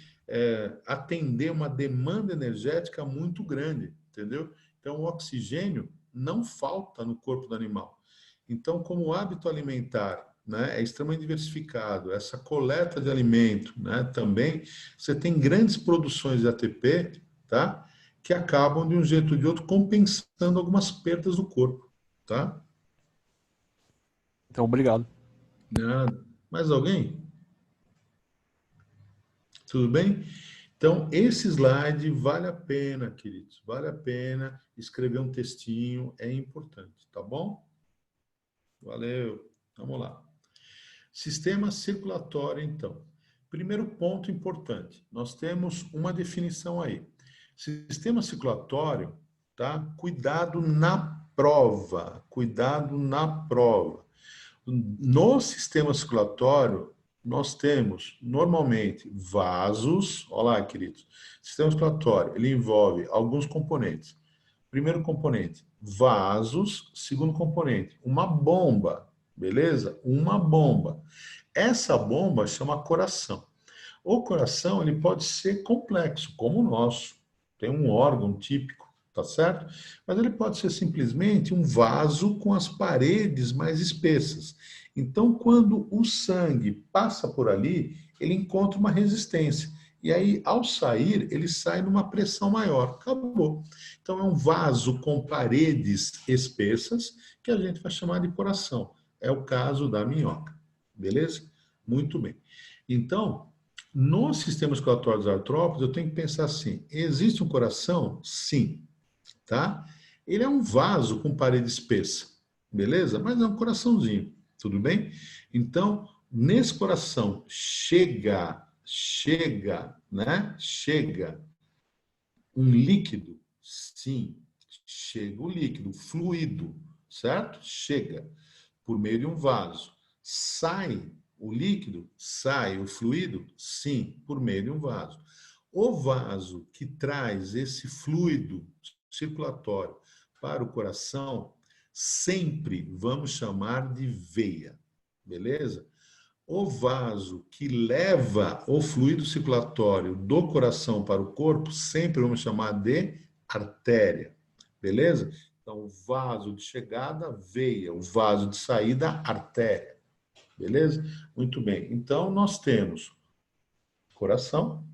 atender uma demanda energética muito grande, entendeu? Então, o oxigênio não falta no corpo do animal. Então, como o hábito alimentar, né, é extremamente diversificado, essa coleta de alimento, né, também, você tem grandes produções de ATP, tá? Que acabam, de um jeito ou de outro, compensando algumas perdas do corpo, tá? então, obrigado. Nada. Mais alguém? Tudo bem? Então, esse slide vale a pena, queridos. Vale a pena escrever um textinho, é importante, tá bom? Valeu. Vamos lá. Sistema circulatório, então. Primeiro ponto importante. Nós temos uma definição aí. Sistema circulatório, tá? Cuidado na prova. Cuidado na prova. No sistema circulatório, nós temos, normalmente, vasos. Olha lá, queridos. Sistema circulatório, ele envolve alguns componentes. Primeiro componente, vasos. Segundo componente, uma bomba. Beleza? Uma bomba. Essa bomba chama coração. O coração, ele pode ser complexo, como o nosso. Tem um órgão típico, tá certo? Mas ele pode ser simplesmente um vaso com as paredes mais espessas. Então, quando o sangue passa por ali, ele encontra uma resistência. E aí, ao sair, ele sai numa pressão maior. Acabou. Então, é um vaso com paredes espessas que a gente vai chamar de coração. É o caso da minhoca. Beleza? Muito bem. Então, no sistema circulatório dos artrópodes, eu tenho que pensar assim: existe um coração? Sim, tá? Ele é um vaso com parede espessa, beleza? Mas é um coraçãozinho, tudo bem? Então, nesse coração né? Chega um líquido? Sim, chega o líquido, o fluido, certo? Chega por meio de um vaso. Sai o líquido? Sai o fluido? Sim, por meio de um vaso. O vaso que traz esse fluido circulatório para o coração, sempre vamos chamar de veia, beleza? O vaso que leva o fluido circulatório do coração para o corpo, sempre vamos chamar de artéria, beleza? Então, o vaso de chegada, veia, o vaso de saída, artéria, beleza? Muito bem. Então, nós temos coração,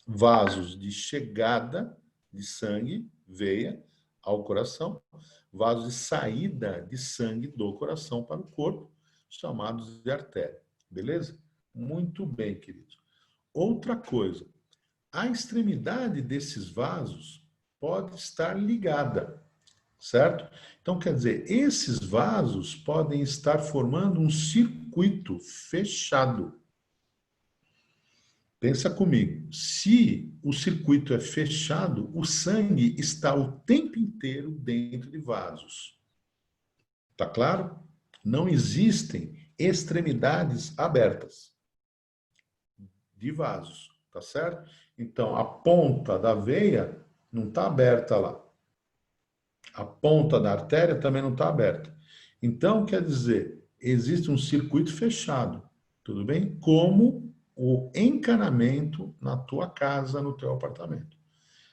vasos de chegada de sangue, veia, ao coração, vasos de saída de sangue do coração para o corpo, chamados de artéria. Beleza? Muito bem, queridos. Outra coisa, a extremidade desses vasos pode estar ligada, certo? Então, quer dizer, esses vasos podem estar formando um circuito fechado. Pensa comigo, se o circuito é fechado, o sangue está o tempo inteiro dentro de vasos. Tá claro? Não existem extremidades abertas de vasos, tá certo? Então, a ponta da veia não está aberta lá. A ponta da artéria também não está aberta. Então, quer dizer, existe um circuito fechado, tudo bem? Como o encanamento na tua casa, no teu apartamento.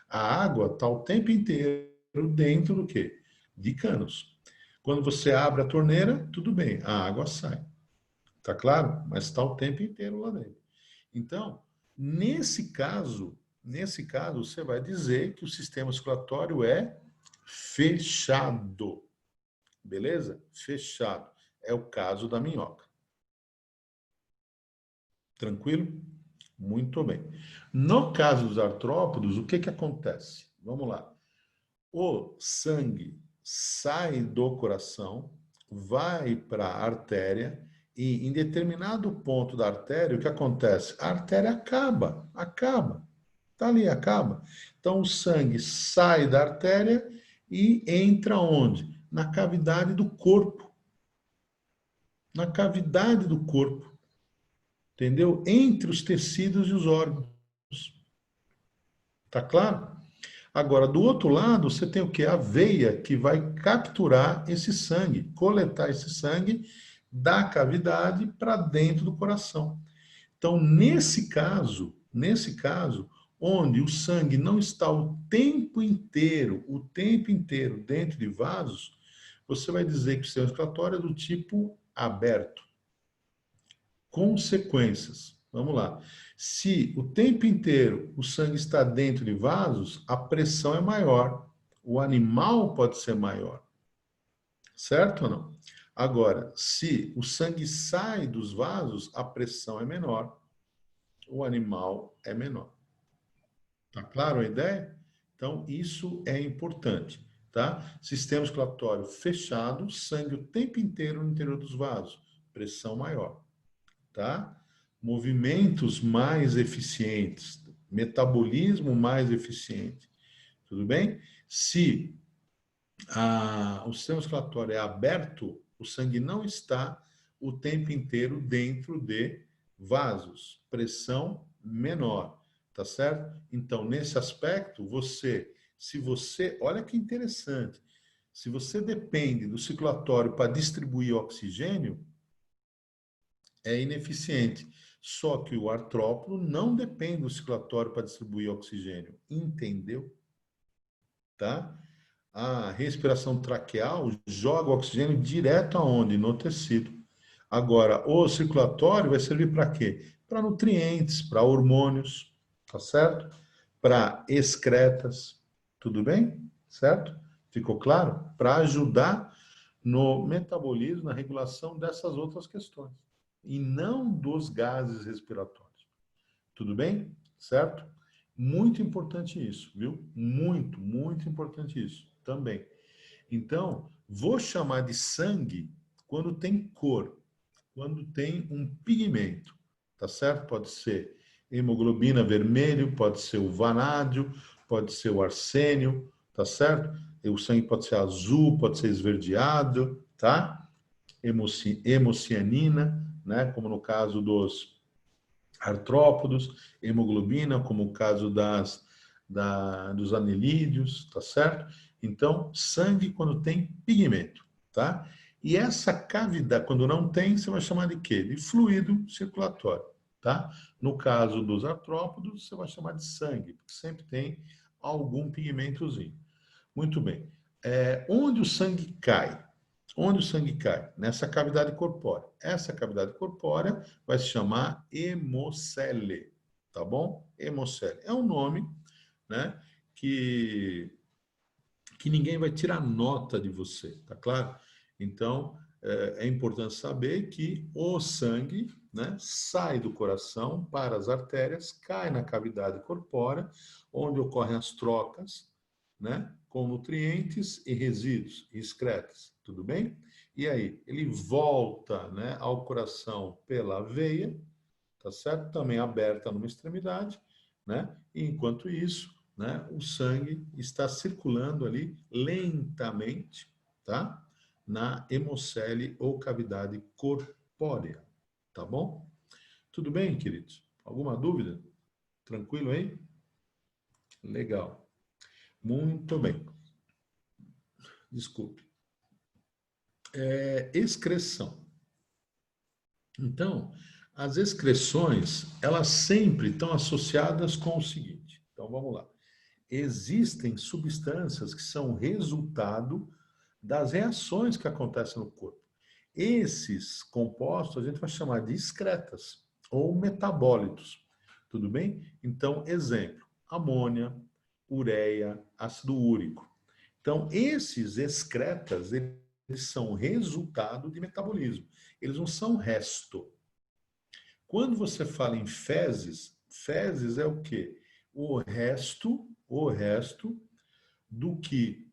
A água está o tempo inteiro dentro do quê? De canos. Quando você abre a torneira, tudo bem, a água sai. Tá claro? Mas está o tempo inteiro lá dentro. Então, nesse caso, você vai dizer que o sistema circulatório é fechado. Beleza? Fechado. É o caso da minhoca. Tranquilo? Muito bem. No caso dos artrópodos, o que que acontece? Vamos lá. O sangue sai do coração, vai para a artéria e em determinado ponto da artéria, o que acontece? A artéria acaba. Tá ali, acaba. Então o sangue sai da artéria e entra onde? Na cavidade do corpo. Na cavidade do corpo. Entendeu? Entre os tecidos e os órgãos. Tá claro? Agora, do outro lado, você tem o quê? A veia que vai capturar esse sangue, coletar esse sangue da cavidade para dentro do coração. Então, nesse caso, onde o sangue não está o tempo inteiro dentro de vasos, você vai dizer que o sistema circulatório é do tipo aberto. Consequências. Vamos lá. Se o tempo inteiro o sangue está dentro de vasos, a pressão é maior. O animal pode ser maior. Certo ou não? Agora, se o sangue sai dos vasos, a pressão é menor. O animal é menor. Tá claro a ideia? Então, isso é importante, tá? Sistema circulatório fechado, sangue o tempo inteiro no interior dos vasos. Pressão maior, tá? Movimentos mais eficientes, metabolismo mais eficiente. Tudo bem? Se o sistema circulatório é aberto, o sangue não está o tempo inteiro dentro de vasos. Pressão menor, tá certo? Então, nesse aspecto, olha que interessante, se você depende do circulatório para distribuir oxigênio, é ineficiente. Só que o artrópodo não depende do circulatório para distribuir oxigênio. Entendeu? Tá? A respiração traqueal joga o oxigênio direto aonde? No tecido. Agora, o circulatório vai servir para quê? Para nutrientes, para hormônios, tá certo? Para excretas, tudo bem? Certo? Ficou claro? Para ajudar no metabolismo, na regulação dessas outras questões. E não dos gases respiratórios. Tudo bem? Certo? Muito importante isso, viu? Muito, muito importante isso também. Então, vou chamar de sangue quando tem cor, quando tem um pigmento, tá certo? Pode ser hemoglobina vermelho, pode ser o vanádio, pode ser o arsênio, tá certo? E o sangue pode ser azul, pode ser esverdeado, tá? Hemocianina, né? Como no caso dos artrópodos, hemoglobina, como o caso dos anelídeos, tá certo? Então, sangue quando tem pigmento, tá? E essa cavidade, quando não tem, você vai chamar de quê? De fluido circulatório, tá? No caso dos artrópodos, você vai chamar de sangue, porque sempre tem algum pigmentozinho. Muito bem. Onde o sangue cai? Onde o sangue cai? Nessa cavidade corpórea. Essa cavidade corpórea vai se chamar hemocele, tá bom? Hemocele. É um nome, né, que ninguém vai tirar nota de você, tá claro? Então, é importante saber que o sangue, né, sai do coração para as artérias, cai na cavidade corpórea, onde ocorrem as trocas, né, com nutrientes e resíduos, e excretas, tudo bem? E aí, ele volta, né, ao coração pela veia, tá certo? Também aberta numa extremidade, né? E enquanto isso, né, o sangue está circulando ali lentamente, tá? Na hemocele ou cavidade corpórea, tá bom? Tudo bem, queridos? Alguma dúvida? Tranquilo aí? Legal. Muito bem. Desculpe. Excreção. Então, as excreções, elas sempre estão associadas com o seguinte. Então, vamos lá. Existem substâncias que são resultado das reações que acontecem no corpo. Esses compostos a gente vai chamar de excretas ou metabólitos. Tudo bem? Então, exemplo, amônia, ureia, ácido úrico. Então, esses excretas, eles são resultado de metabolismo. Eles não são resto. Quando você fala em fezes, fezes é o quê? O resto do que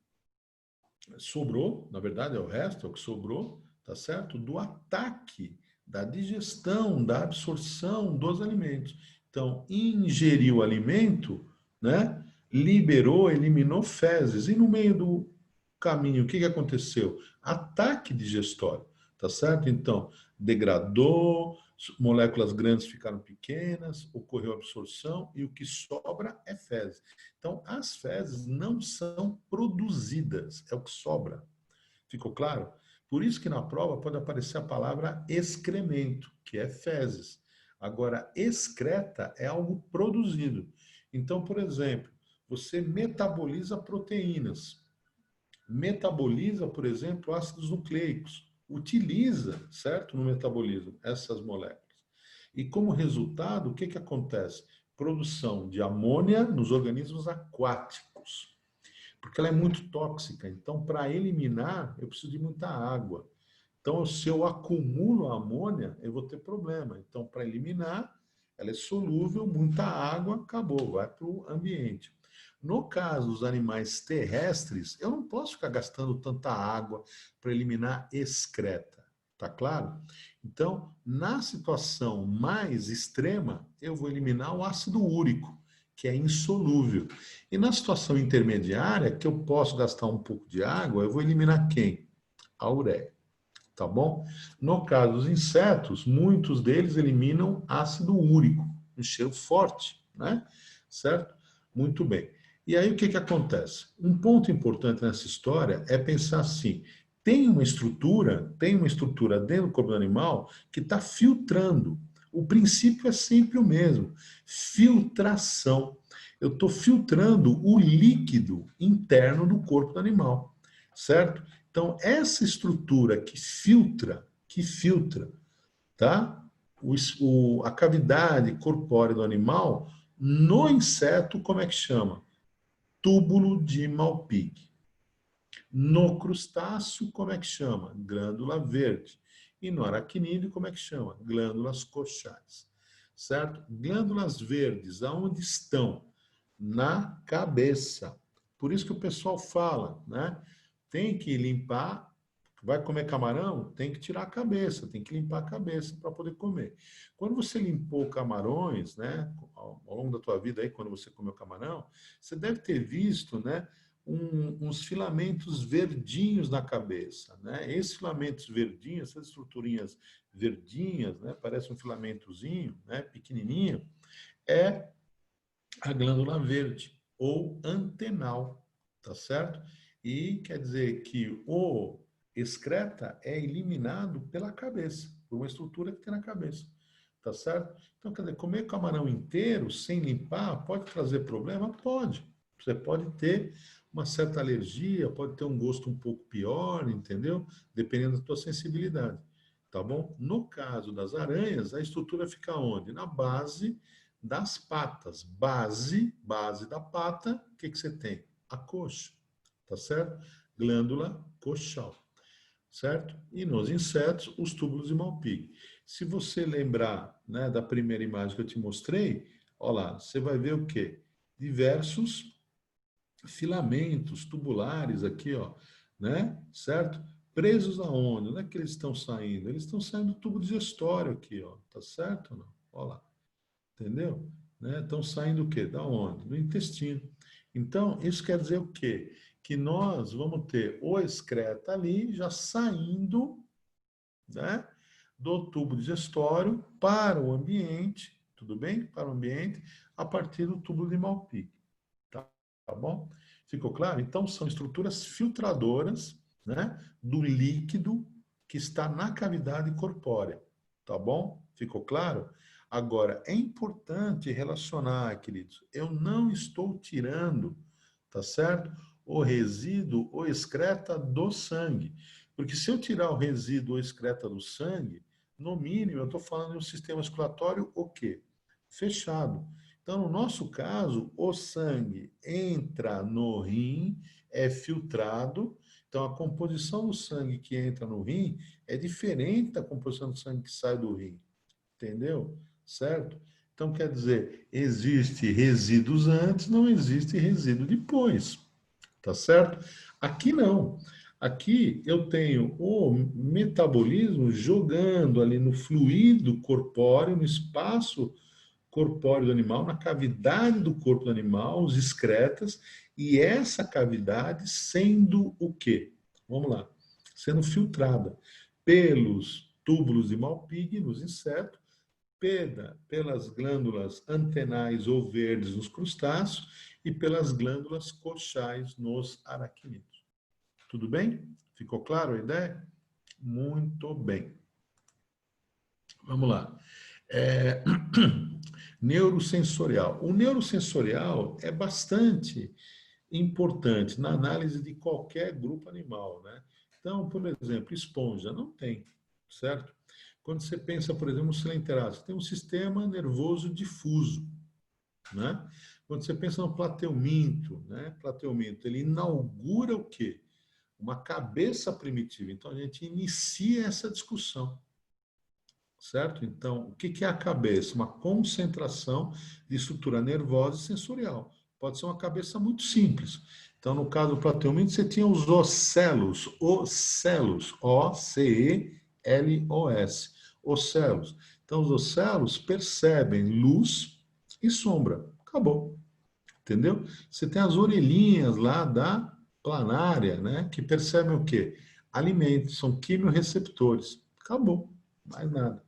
sobrou, na verdade é o resto, é o que sobrou, tá certo? Do ataque, da digestão, da absorção dos alimentos. Então, ingeriu o alimento, né? Liberou, eliminou fezes. E no meio do caminho, o que aconteceu? Ataque digestório, tá certo? Então, degradou, moléculas grandes ficaram pequenas, ocorreu absorção e o que sobra é fezes. Então, as fezes não são produzidas, é o que sobra. Ficou claro? Por isso que na prova pode aparecer a palavra excremento, que é fezes. Agora, excreta é algo produzido. Então, por exemplo, você metaboliza proteínas, metaboliza, por exemplo, ácidos nucleicos, utiliza, certo, no metabolismo, essas moléculas. E como resultado, o que acontece? Produção de amônia nos organismos aquáticos, porque ela é muito tóxica. Então, para eliminar, eu preciso de muita água. Então, se eu acumulo a amônia, eu vou ter problema. Então, para eliminar, ela é solúvel, muita água, acabou, vai para o ambiente. No caso dos animais terrestres, eu não posso ficar gastando tanta água para eliminar excreta, tá claro? Então, na situação mais extrema, eu vou eliminar o ácido úrico, que é insolúvel. E na situação intermediária, que eu posso gastar um pouco de água, eu vou eliminar quem? A ureia, tá bom? No caso dos insetos, muitos deles eliminam ácido úrico, um cheiro forte, né? Certo? Muito bem. E aí o que acontece? Um ponto importante nessa história é pensar assim, tem uma estrutura dentro do corpo do animal que está filtrando. O princípio é sempre o mesmo, filtração. Eu estou filtrando o líquido interno do corpo do animal, certo? Então, essa estrutura que filtra, tá? A cavidade corpórea do animal, no inseto, como é que chama? Túbulo de Malpighi. No crustáceo, como é que chama? Glândula verde. E no aracnídeo, como é que chama? Glândulas coxais. Certo? Glândulas verdes, aonde estão? Na cabeça. Por isso que o pessoal fala, né? Tem que limpar. Vai comer camarão? Tem que tirar a cabeça, tem que limpar a cabeça para poder comer. Quando você limpou camarões, né, ao longo da tua vida aí, quando você comeu camarão, você deve ter visto, né, uns filamentos verdinhos na cabeça, né? Esses filamentos verdinhos, essas estruturinhas verdinhas, né, parece um filamentozinho, né, pequenininho, é a glândula verde ou antenal, tá certo? E quer dizer que o excreta é eliminado pela cabeça, por uma estrutura que tem na cabeça. Tá certo? Então, quer dizer, comer camarão inteiro, sem limpar, pode trazer problema? Pode. Você pode ter uma certa alergia, pode ter um gosto um pouco pior, entendeu? Dependendo da tua sensibilidade. Tá bom? No caso das aranhas, a estrutura fica onde? Na base das patas. Base da pata, o que você tem? A coxa. Tá certo? Glândula coxal. Certo? E nos insetos, os túbulos de Malpighi. Se você lembrar, né, da primeira imagem que eu te mostrei, olha lá, você vai ver o quê? Diversos filamentos tubulares aqui, ó, né? Certo? Presos aonde? Onde é que eles estão saindo? Eles estão saindo do tubo digestório aqui, ó. Tá certo ou não? Olha lá. Entendeu? Né? Estão saindo o quê? Da onde? Do intestino. Então, isso quer dizer o quê? Que nós vamos ter o excreta ali já saindo, né, do tubo digestório para o ambiente, tudo bem? Para o ambiente, a partir do tubo de Malpighi. Tá bom? Ficou claro? Então, são estruturas filtradoras, né, do líquido que está na cavidade corpórea. Tá bom? Ficou claro? Agora, é importante relacionar, queridos, eu não estou tirando, tá certo? O resíduo ou excreta do sangue. Porque se eu tirar o resíduo ou excreta do sangue, no mínimo, eu estou falando de um sistema circulatório o quê? Fechado. Então, no nosso caso, o sangue entra no rim, é filtrado. Então, a composição do sangue que entra no rim é diferente da composição do sangue que sai do rim. Entendeu? Certo? Então, quer dizer, existe resíduos antes, não existe resíduo depois. Tá certo? Aqui não. Aqui eu tenho o metabolismo jogando ali no fluido corpóreo, no espaço corpóreo do animal, na cavidade do corpo do animal, os excretas, e essa cavidade sendo o quê? Vamos lá. Sendo filtrada pelos túbulos de Malpighi nos insetos, pelas glândulas antenais ou verdes nos crustáceos e pelas glândulas coxais nos aracnídeos. Tudo bem? Ficou claro a ideia? Muito bem. Vamos lá. Neurosensorial. O neurosensorial é bastante importante na análise de qualquer grupo animal, né? Então, por exemplo, esponja não tem, certo? Quando você pensa, por exemplo, no Coelenterata, tem um sistema nervoso difuso, né? Quando você pensa no plateuminto, né? Plateuminto, ele inaugura o quê? Uma cabeça primitiva. Então, a gente inicia essa discussão, certo? Então, o que é a cabeça? Uma concentração de estrutura nervosa e sensorial. Pode ser uma cabeça muito simples. Então, no caso do plateuminto, você tinha os ocelos, O-C-E-L-O-S, ocelos. Então, os ocelos percebem luz e sombra. Acabou. Entendeu? Você tem as orelhinhas lá da planária, né? Que percebem o quê? Alimentos, são quimiorreceptores. Acabou. Mais nada.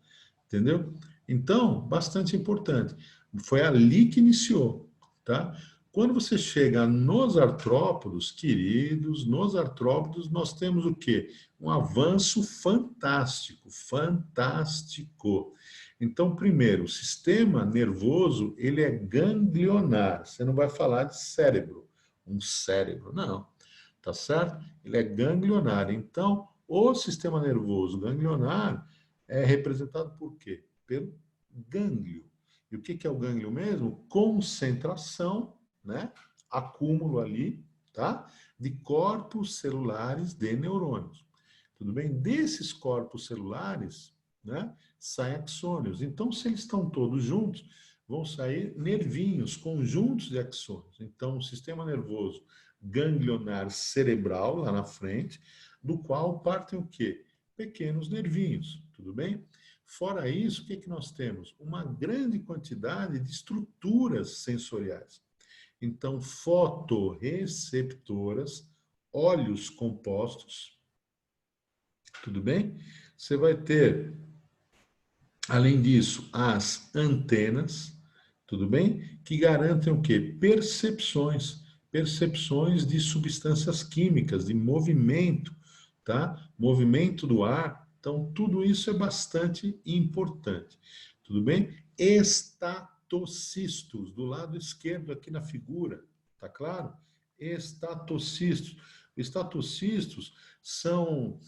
Entendeu? Então, bastante importante. Foi ali que iniciou, tá? Quando você chega nos artrópodos, queridos, nos artrópodos nós temos o quê? Um avanço fantástico, fantástico. Então, primeiro, o sistema nervoso, ele é ganglionar. Você não vai falar de cérebro, um cérebro, não. Tá certo? Ele é ganglionar. Então, o sistema nervoso ganglionar é representado por quê? Pelo gânglio. E o que é o gânglio mesmo? Concentração, né? Acúmulo ali, tá? De corpos celulares de neurônios. Tudo bem? Desses corpos celulares, né? Saem axônios. Então, se eles estão todos juntos, vão sair nervinhos, conjuntos de axônios. Então, o sistema nervoso ganglionar cerebral, lá na frente, do qual partem o quê? Pequenos nervinhos, tudo bem? Fora isso, o que nós temos? Uma grande quantidade de estruturas sensoriais. Então, fotorreceptoras, olhos compostos, tudo bem? Você vai ter, além disso, as antenas, tudo bem? Que garantem o quê? Percepções. percepções de substâncias químicas, de movimento, tá? Movimento do ar. Então, tudo isso é bastante importante. Tudo bem? Estatocistos, do lado esquerdo aqui na figura, tá claro? Estatocistos. Estatocistos são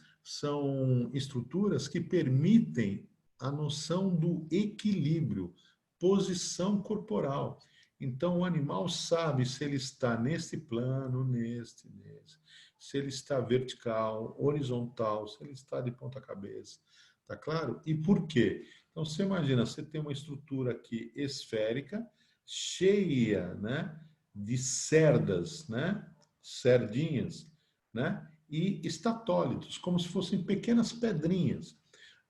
estruturas que permitem a noção do equilíbrio, posição corporal. Então, o animal sabe se ele está neste plano, neste, se ele está vertical, horizontal, se ele está de ponta cabeça. Tá claro? E por quê? Então, você imagina, você tem uma estrutura aqui esférica, cheia, né, de cerdas, né, cerdinhas, né, e estatólitos, como se fossem pequenas pedrinhas,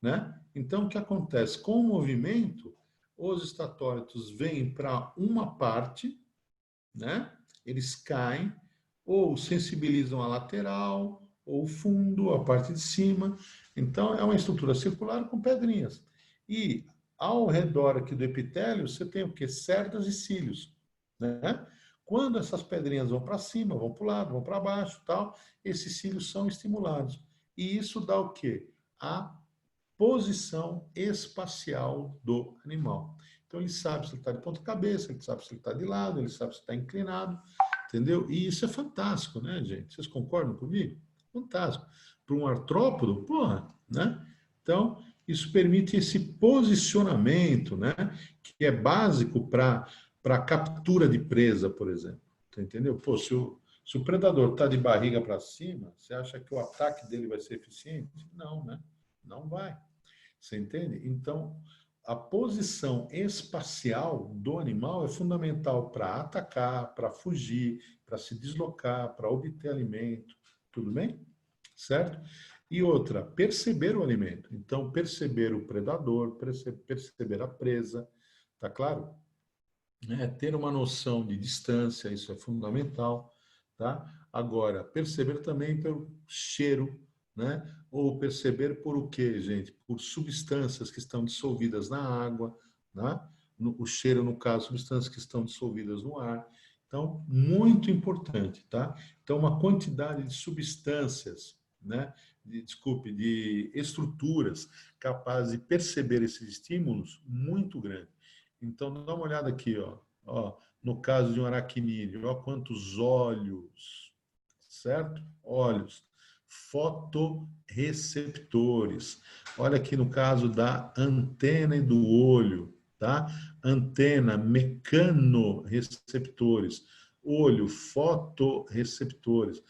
né? Então, o que acontece? Com o movimento, os estatólitos vêm para uma parte, né? Eles caem, ou sensibilizam a lateral, ou o fundo, a parte de cima. Então, é uma estrutura circular com pedrinhas. E ao redor aqui do epitélio, você tem o quê? Cerdas e cílios, né? Quando essas pedrinhas vão para cima, vão para o lado, vão para baixo, tal, esses cílios são estimulados. E isso dá o quê? A posição espacial do animal. Então, ele sabe se ele está de ponta cabeça, ele sabe se ele está de lado, ele sabe se está inclinado, entendeu? E isso é fantástico, né, gente? Vocês concordam comigo? Fantástico. Para um artrópodo, porra, né? Então, isso permite esse posicionamento, né? Que é básico para captura de presa, por exemplo. Entendeu? Pô, se o predador está de barriga para cima, você acha que o ataque dele vai ser eficiente? Não, né? Não vai. Você entende? Então, a posição espacial do animal é fundamental para atacar, para fugir, para se deslocar, para obter alimento. Tudo bem? Certo? E outra, perceber o alimento. Então, perceber o predador, perceber a presa, tá claro? Ter uma noção de distância, isso é fundamental, tá? Agora, perceber também pelo cheiro, né? Ou perceber por o quê, gente? Por substâncias que estão dissolvidas na água, né? O cheiro, no caso, substâncias que estão dissolvidas no ar. Então, muito importante, tá? Então, uma quantidade de substâncias, né? De estruturas capazes de perceber esses estímulos muito grande. Então, dá uma olhada aqui, ó. Ó, no caso de um aracnídeo, ó quantos olhos, certo? Olhos, fotorreceptores. Olha aqui no caso da antena e do olho, tá? Antena, mecanorreceptores. Olho, fotorreceptores.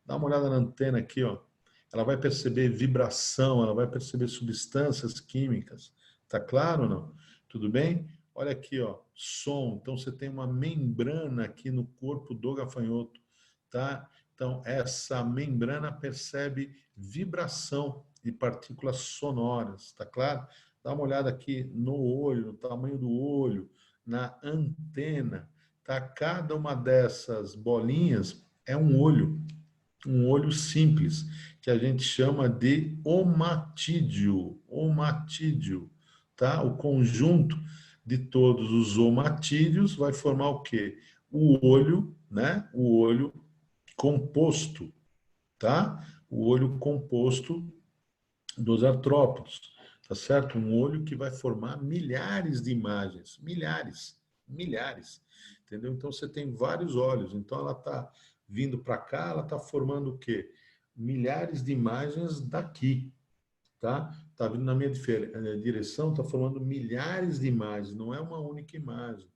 Dá uma olhada na antena aqui, ó. Ela vai perceber vibração, ela vai perceber substâncias químicas. Tá claro ou não? Tudo bem? Olha aqui, ó, som. Então, você tem uma membrana aqui no corpo do gafanhoto, tá? Então, essa membrana percebe vibração de partículas sonoras, tá claro? Dá uma olhada aqui no olho, no tamanho do olho, na antena, tá? Cada uma dessas bolinhas é um olho simples, que a gente chama de omatídeo, tá? O conjunto de todos os omatídeos vai formar o quê? O olho, né? O olho composto, tá? O olho composto dos artrópodos, tá certo? Um olho que vai formar milhares de imagens, milhares, entendeu? Então você tem vários olhos, então ela está vindo para cá, ela está formando o quê? Milhares de imagens daqui, tá? Está vindo na minha direção, está formando milhares de imagens, não é uma única imagem,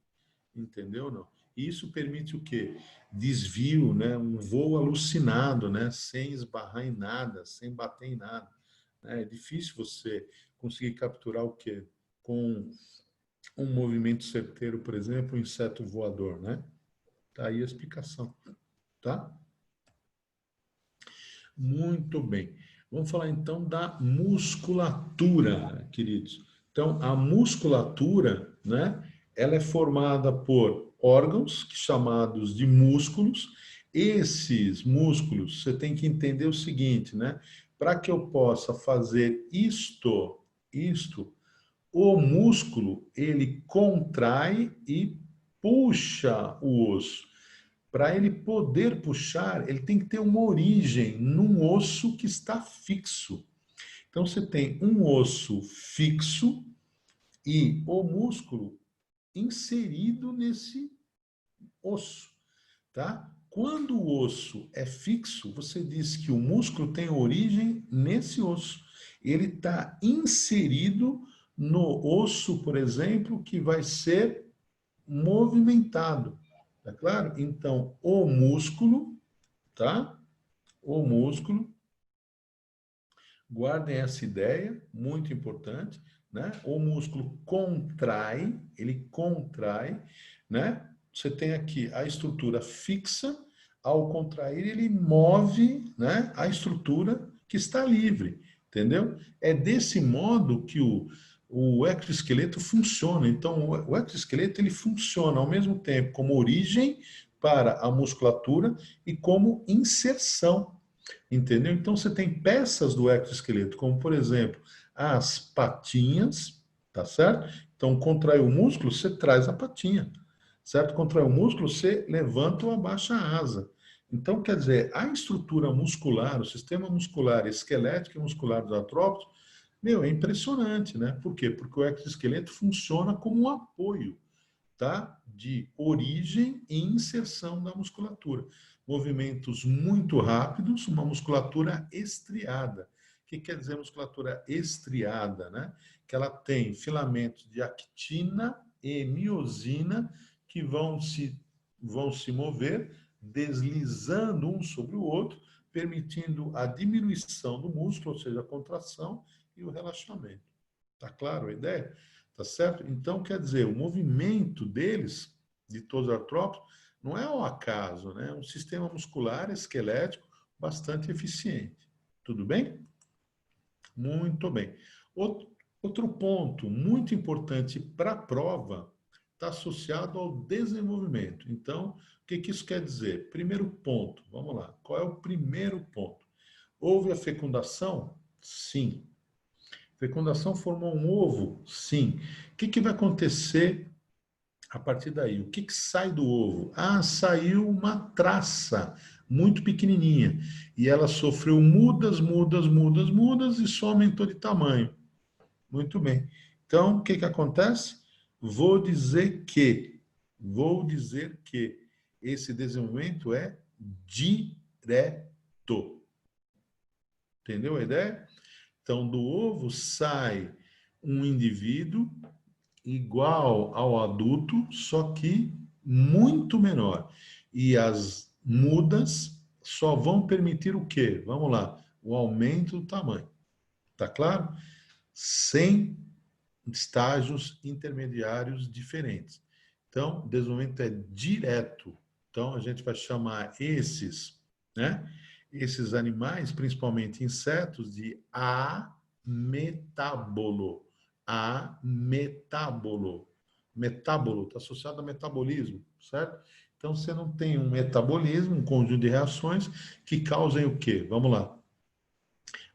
entendeu? Não. E isso permite o quê? Desvio, né? Um voo alucinado, né? Sem esbarrar em nada, sem bater em nada. É difícil você conseguir capturar o quê? Com um movimento certeiro, por exemplo, um inseto voador, né? Tá aí a explicação, tá? Muito bem. Vamos falar então da musculatura, queridos. Então, a musculatura, né, ela é formada por órgãos chamados de músculos. Esses músculos, você tem que entender o seguinte, né? Para que eu possa fazer isto, o músculo, ele contrai e puxa o osso. Para ele poder puxar, ele tem que ter uma origem num osso que está fixo. Então, você tem um osso fixo e o músculo inserido nesse osso, tá? Quando o osso é fixo, você diz que o músculo tem origem nesse osso. Ele está inserido no osso, por exemplo, que vai ser movimentado, tá claro? Então, o músculo, tá? O músculo, guardem essa ideia, muito importante, né? O músculo contrai, ele contrai, né? Você tem aqui a estrutura fixa, ao contrair ele move, né, a estrutura que está livre, entendeu? É desse modo que o exoesqueleto funciona. Então, o exoesqueleto ele funciona ao mesmo tempo como origem para a musculatura e como inserção. Entendeu? Então você tem peças do exoesqueleto, como por exemplo, as patinhas, tá certo? Então contrai o músculo, você traz a patinha, certo? Contrai o músculo, você levanta ou abaixa a asa. Então, quer dizer, a estrutura muscular, o sistema muscular, esquelético e muscular dos artrópodes, meu, é impressionante, né? Por quê? Porque o exoesqueleto funciona como um apoio, tá? De origem e inserção da musculatura. Movimentos muito rápidos, uma musculatura estriada. O que quer dizer musculatura estriada, né? Que ela tem filamentos de actina e miosina que vão se mover, deslizando um sobre o outro, permitindo a diminuição do músculo, ou seja, a contração e o relaxamento. Tá claro a ideia? Tá certo? Então, quer dizer, o movimento deles, de todos os artrópodes, não é ao acaso, né? É um sistema muscular esquelético bastante eficiente. Tudo bem? Muito bem. Outro ponto muito importante para a prova está associado ao desenvolvimento. Então, o que isso quer dizer? Primeiro ponto, vamos lá. Qual é o primeiro ponto? Houve a fecundação? Sim. Fecundação formou um ovo? Sim. O que vai acontecer a partir daí? O que sai do ovo? Ah, saiu uma traça muito pequenininha. E ela sofreu mudas e só aumentou de tamanho. Muito bem. Então, o que acontece? Vou dizer que esse desenvolvimento é direto. Entendeu a ideia? Então, do ovo sai um indivíduo igual ao adulto, só que muito menor. E as mudas só vão permitir o quê? Vamos lá, o aumento do tamanho. Tá claro? Sem estágios intermediários diferentes. Então, o desenvolvimento é direto. Então, a gente vai chamar esses, né? Esses animais, principalmente insetos, de ametábolo. Ametábolo. Metábolo está associado a metabolismo, certo? Então, você não tem um metabolismo, um conjunto de reações que causem o quê? Vamos lá.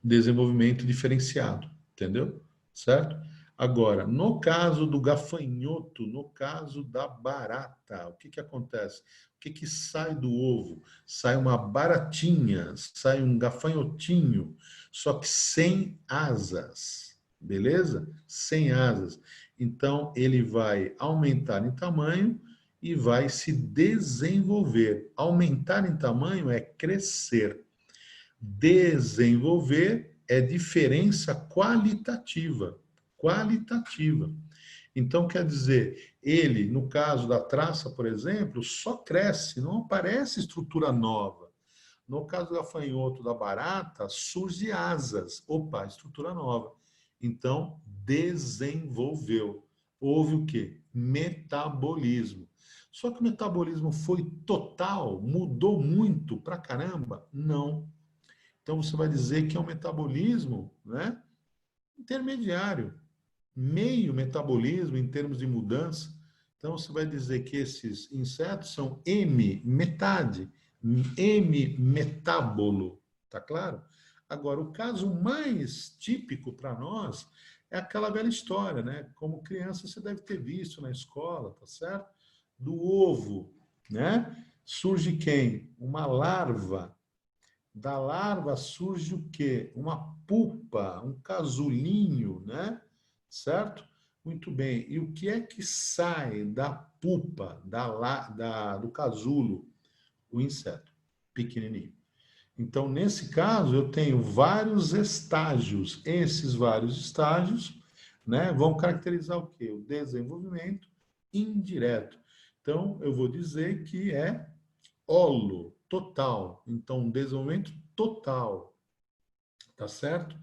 Desenvolvimento diferenciado, entendeu? Certo? Agora, no caso do gafanhoto, no caso da barata, o que acontece? O que sai do ovo? Sai uma baratinha, sai um gafanhotinho, só que sem asas, beleza? Sem asas. Então, ele vai aumentar em tamanho e vai se desenvolver. Aumentar em tamanho é crescer. Desenvolver é diferença qualitativa. Qualitativa. Então, quer dizer, ele, no caso da traça, por exemplo, só cresce, não aparece estrutura nova. No caso do gafanhoto, da barata, surge asas. Opa, estrutura nova. Então, desenvolveu. Houve o quê? Metabolismo. Só que o metabolismo foi total? Mudou muito pra caramba? Não. Então, você vai dizer que é um metabolismo, né, intermediário, meio metabolismo em termos de mudança. Então, você vai dizer que esses insetos são metade, metábolo, tá claro? Agora, o caso mais típico para nós é aquela velha história, né? Como criança você deve ter visto na escola, tá certo? Do ovo, né? surge quem? Uma larva. Da larva surge o quê? Uma pupa, um casulinho, né? Certo? Muito bem. E o que é que sai da pupa, do casulo? O inseto, pequenininho. Então, nesse caso, eu tenho vários estágios. Esses vários estágios, né, vão caracterizar o quê? O desenvolvimento indireto. Então, eu vou dizer que é holo, total. Então, um desenvolvimento total. Tá certo?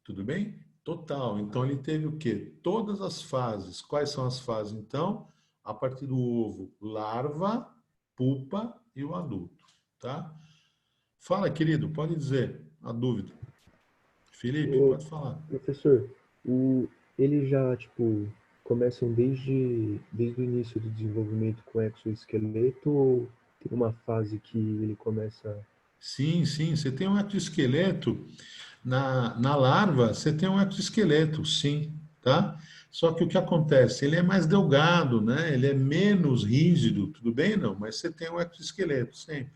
Tudo bem? Total. Então, ele teve o quê? Todas as fases. Quais são as fases, então? A partir do ovo, larva, pupa e o adulto. Tá? Fala, querido, pode dizer a dúvida. Felipe, Ô, pode falar. professor, eles já, tipo, começam desde o início do desenvolvimento com exoesqueleto ou tem uma fase que ele começa... Sim, sim, você tem um exoesqueleto. Na larva, você tem um exoesqueleto, sim, tá? Só que o que acontece? Ele é mais delgado, né? Ele é menos rígido, tudo bem? Não, mas você tem um exoesqueleto sempre,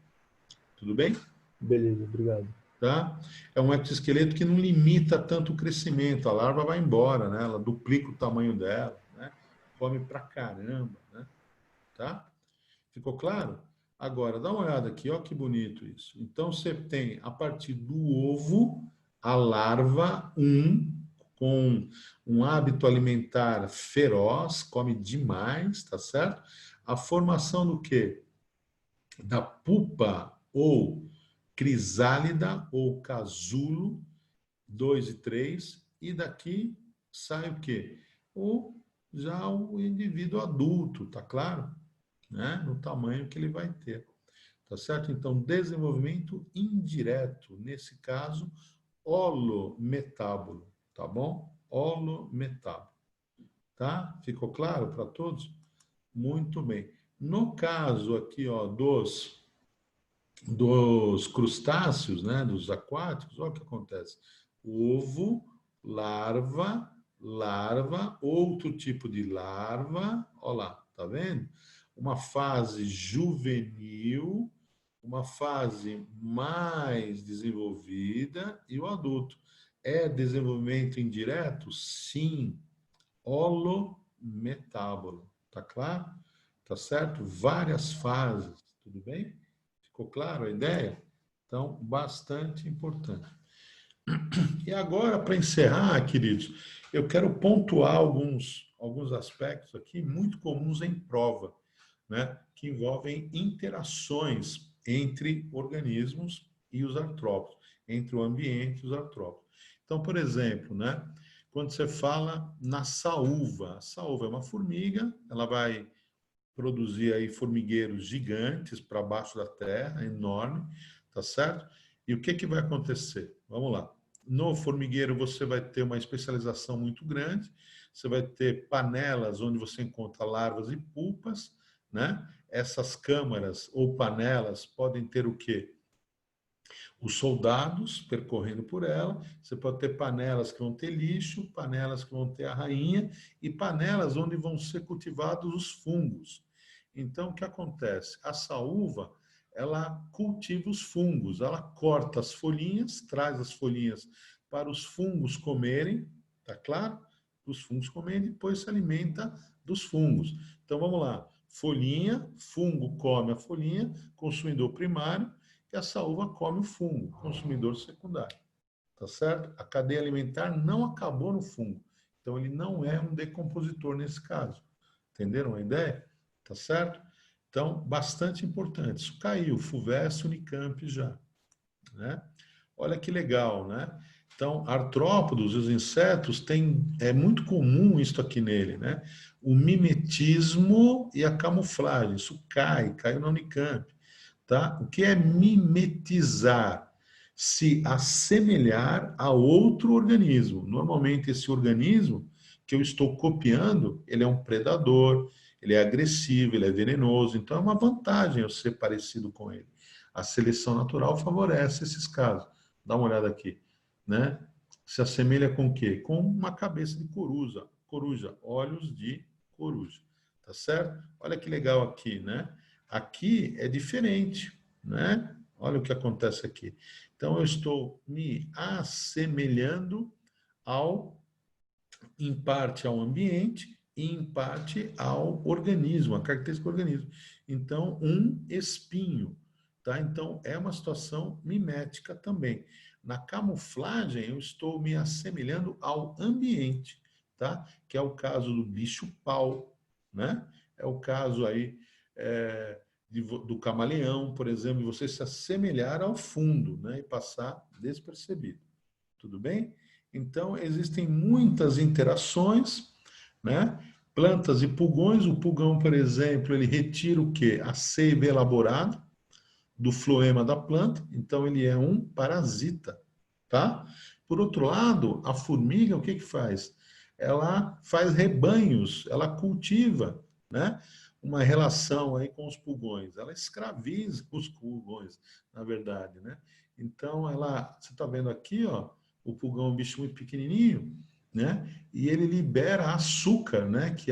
tudo bem? Beleza, obrigado. Tá? É um exoesqueleto que não limita tanto o crescimento. A larva vai embora, né? Ela duplica o tamanho dela, né? Come pra caramba, né? Tá? Ficou claro? Agora, dá uma olhada aqui, ó que bonito isso. Então, você tem, a partir do ovo, a larva, com um hábito alimentar feroz, come demais, tá certo? A formação do quê? Da pupa ou crisálida ou casulo, 2 e 3, e daqui sai o quê? Já o indivíduo adulto, tá claro? Né? No tamanho que ele vai ter. Tá certo? Então, desenvolvimento indireto, nesse caso, holometábolo, tá bom? Holometábolo, tá? Ficou claro para todos? Muito bem. No caso aqui, ó, dos crustáceos, né, dos aquáticos, olha o que acontece. Ovo, larva, larva, outro tipo de larva, olha lá, tá vendo? Uma fase juvenil, uma fase mais desenvolvida e o adulto. É desenvolvimento indireto? Sim. Holometábolo. Tá claro? Tá certo? Várias fases. Tudo bem? Ficou claro a ideia? Então, bastante importante. E agora, para encerrar, queridos, eu quero pontuar alguns aspectos aqui muito comuns em prova, né, que envolvem interações entre organismos e os artrópodes, entre o ambiente e os artrópodes. Então, por exemplo, né, quando você fala na saúva, a saúva é uma formiga, ela vai produzir aí formigueiros gigantes para baixo da terra, enorme, tá certo? E o que que vai acontecer? Vamos lá. No formigueiro você vai ter uma especialização muito grande, você vai ter panelas onde você encontra larvas e pupas, né? Essas câmaras ou panelas podem ter o quê? Os soldados percorrendo por ela, você pode ter panelas que vão ter lixo, panelas que vão ter a rainha e panelas onde vão ser cultivados os fungos. Então, o que acontece? A saúva, ela cultiva os fungos, ela corta as folhinhas, traz as folhinhas para os fungos comerem, tá claro? Os fungos comerem e depois se alimenta dos fungos. Então, vamos lá. Folhinha, fungo come a folhinha, consumidor primário, e a saúva come o fungo, consumidor secundário. Tá certo? A cadeia alimentar não acabou no fungo. Então, ele não é um decompositor nesse caso. Entenderam a ideia? Tá certo? Então, bastante importante. Isso caiu, FUVEST, Unicamp já. Né? Olha que legal, né? Então, artrópodos, os insetos, é muito comum isso aqui nele, né? O mimetismo e a camuflagem. Isso caiu na Unicamp. Tá? O que é mimetizar? Se assemelhar a outro organismo. Normalmente, esse organismo que eu estou copiando, ele é um predador, ele é agressivo, ele é venenoso. Então, é uma vantagem eu ser parecido com ele. A seleção natural favorece esses casos. Dá uma olhada aqui, né? Se assemelha com o quê? Com uma cabeça de coruja, olhos de coruja, tá certo? Olha que legal aqui, né? Aqui é diferente, né? Olha o que acontece aqui. Então, eu estou me assemelhando em parte ao ambiente e em parte ao organismo, a característica do organismo. Então, um espinho, tá? Então, é uma situação mimética também. Na camuflagem, eu estou me assemelhando ao ambiente, tá? Que é o caso do bicho-pau, né? É o caso aí do camaleão, por exemplo, de você se assemelhar ao fundo, né? E passar despercebido. Tudo bem? Então, existem muitas interações, né? Plantas e pulgões. O pulgão, por exemplo, ele retira o quê? A seiva elaborada do floema da planta. Então, ele é um parasita, tá? Por outro lado, a formiga, o que que faz? Ela faz rebanhos, ela cultiva, né? Uma relação aí com os pulgões. Ela escraviza os pulgões, na verdade, né? Então, você está vendo aqui, ó, o pulgão é um bicho muito pequenininho, né? E ele libera açúcar, né? Que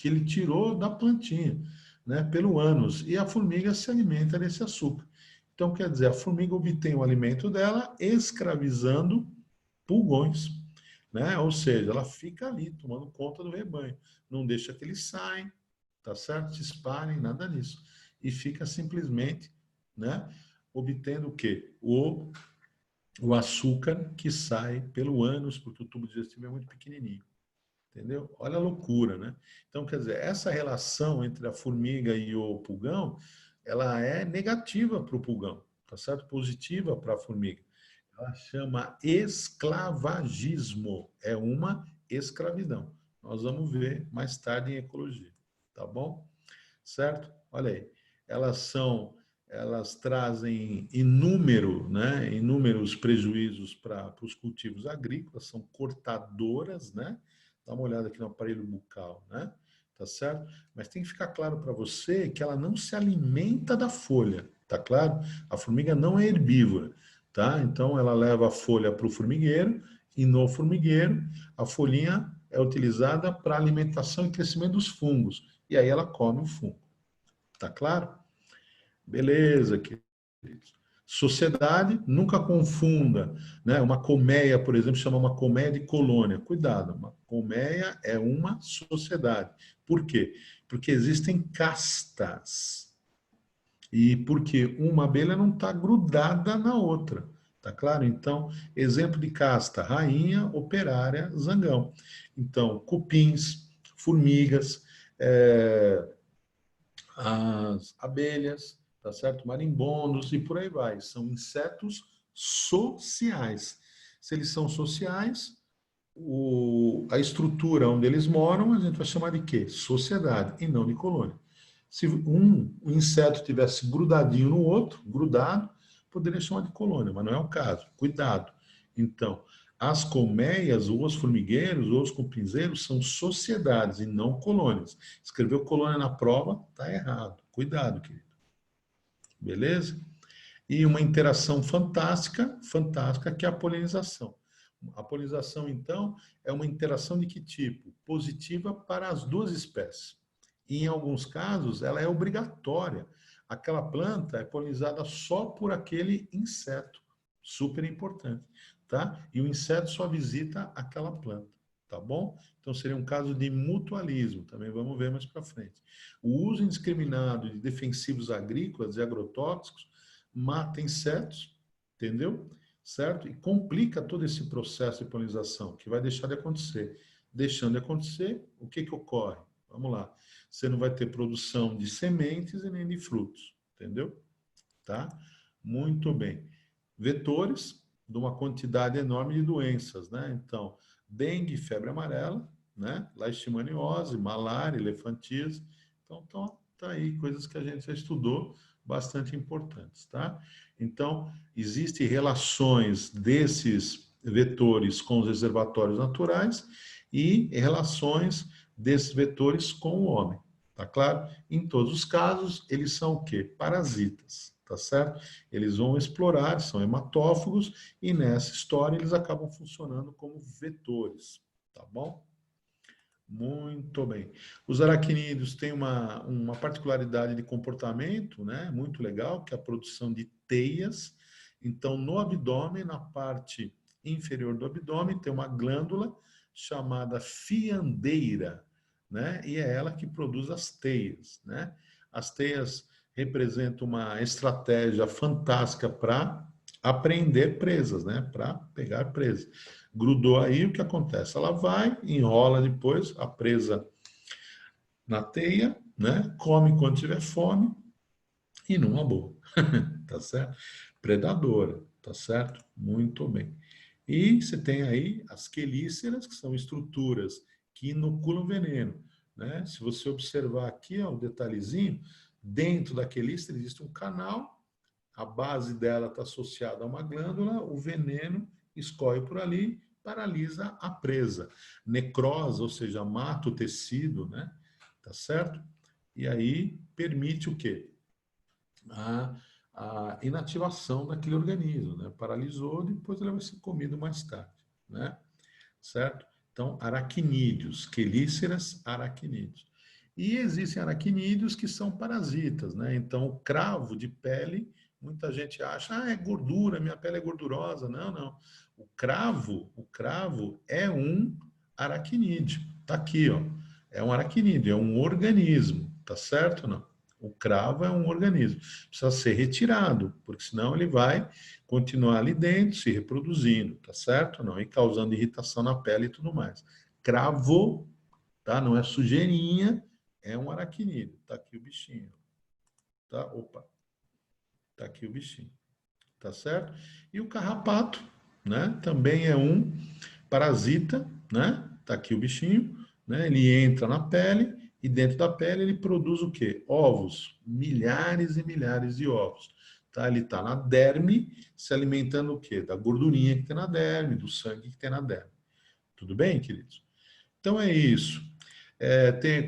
ele tirou da plantinha, né? Pelo ânus. E a formiga se alimenta desse açúcar. Então, quer dizer, a formiga obtém o alimento dela escravizando pulgões, né? Ou seja, ela fica ali tomando conta do rebanho, não deixa que eles saiam, tá certo? Se espalhem, nada disso. E fica simplesmente, né? Obtendo o quê? O açúcar que sai pelo ânus, porque o tubo digestivo é muito pequenininho. Entendeu? Olha a loucura, né? Então, quer dizer, essa relação entre a formiga e o pulgão, ela é negativa para o pulgão, tá certo? Positiva para a formiga. Ela chama esclavagismo, é uma escravidão. Nós vamos ver mais tarde em ecologia, tá bom? Certo? Olha aí, elas trazem inúmeros prejuízos para os cultivos agrícolas, são cortadoras, né? Dá uma olhada aqui no aparelho bucal, né? Tá certo? Mas tem que ficar claro para você que ela não se alimenta da folha, tá claro? A formiga não é herbívora, tá? Então ela leva a folha para o formigueiro e no formigueiro a folhinha é utilizada para alimentação e crescimento dos fungos. E aí ela come o fungo. Tá claro? Beleza, queridos. Sociedade, nunca confunda, né? Uma colmeia, por exemplo, chama uma colmeia de colônia. Cuidado, uma colmeia é uma sociedade. Por quê? Porque existem castas. E porque uma abelha não está grudada na outra. Tá claro? Então, exemplo de casta: rainha, operária, zangão. Então, cupins, formigas, as abelhas, tá certo? Marimbondos e por aí vai. São insetos sociais. Se eles são sociais, a estrutura onde eles moram, a gente vai chamar de quê? Sociedade, e não de colônia. Se um inseto tivesse grudadinho no outro, grudado, poderia chamar de colônia, mas não é o caso. Cuidado. Então, as colmeias, ou os formigueiros, ou os cupinzeiros são sociedades e não colônias. Escreveu colônia na prova, está errado. Cuidado, querido. Beleza? E uma interação fantástica, que é a polinização. A polinização, então, é uma interação de que tipo? Positiva para as duas espécies. E, em alguns casos, ela é obrigatória. Aquela planta é polinizada só por aquele inseto. Super importante, tá? E o inseto só visita aquela planta, tá bom? Então, seria um caso de mutualismo, também vamos ver mais para frente. O uso indiscriminado de defensivos agrícolas e agrotóxicos mata insetos, entendeu? Certo? E complica todo esse processo de polinização, que vai deixar de acontecer. Deixando de acontecer, o que que ocorre? Vamos lá. Você não vai ter produção de sementes e nem de frutos, entendeu? Tá? Muito bem. Vetores de uma quantidade enorme de doenças, né? Então, dengue, febre amarela, né? Leishmaniose, malária, elefantíase. Então, tá aí coisas que a gente já estudou, bastante importantes, tá? Então, existem relações desses vetores com os reservatórios naturais e relações desses vetores com o homem, tá claro? Em todos os casos, eles são o quê? Parasitas, tá certo? Eles vão explorar, são hematófagos, e nessa história eles acabam funcionando como vetores, tá bom? Muito bem. Os aracnídeos têm uma particularidade de comportamento, né, muito legal, que é a produção de teias. Então, no abdômen, na parte inferior do abdômen, tem uma glândula chamada fiandeira, né, e é ela que produz as teias, né? As teias representam uma estratégia fantástica para apreender presas, né, para pegar presas. Grudou aí, o que acontece? Ela vai, enrola depois a presa na teia, né? Come quando tiver fome e numa boa, tá certo? Predadora, tá certo? Muito bem. E você tem aí as quelíceras, que são estruturas que inoculam veneno, né? Se você observar aqui, ó, o detalhezinho, dentro da quelícera existe um canal, a base dela está associada a uma glândula, o veneno escorre por ali, paralisa a presa. Necrosa, ou seja, mata o tecido, né? Tá certo? E aí permite o quê? A inativação daquele organismo, né? Paralisou, depois ele vai ser comido mais tarde, né? Certo? Então, aracnídeos, quelíceras, aracnídeos. E existem aracnídeos que são parasitas, né? Então, o cravo de pele, muita gente acha, é gordura, minha pele é gordurosa. Não, não. O cravo é um aracnídeo. Tá aqui, ó. É um aracnídeo, é um organismo, tá certo ou não? O cravo é um organismo. Precisa ser retirado, porque senão ele vai continuar ali dentro, se reproduzindo, tá certo ou não? E causando irritação na pele e tudo mais. Cravo, tá? Não é sujeirinha, é um aracnídeo. Tá aqui o bichinho. Tá? Opa. Tá aqui o bichinho. Tá certo? E o carrapato, né? Também é um parasita, né? Tá aqui o bichinho, né? Ele entra na pele e dentro da pele ele produz o quê? Ovos, milhares e milhares de ovos. Tá? Ele está na derme, se alimentando o quê? Da gordurinha que tem na derme, do sangue que tem na derme. Tudo bem, queridos? Então é isso.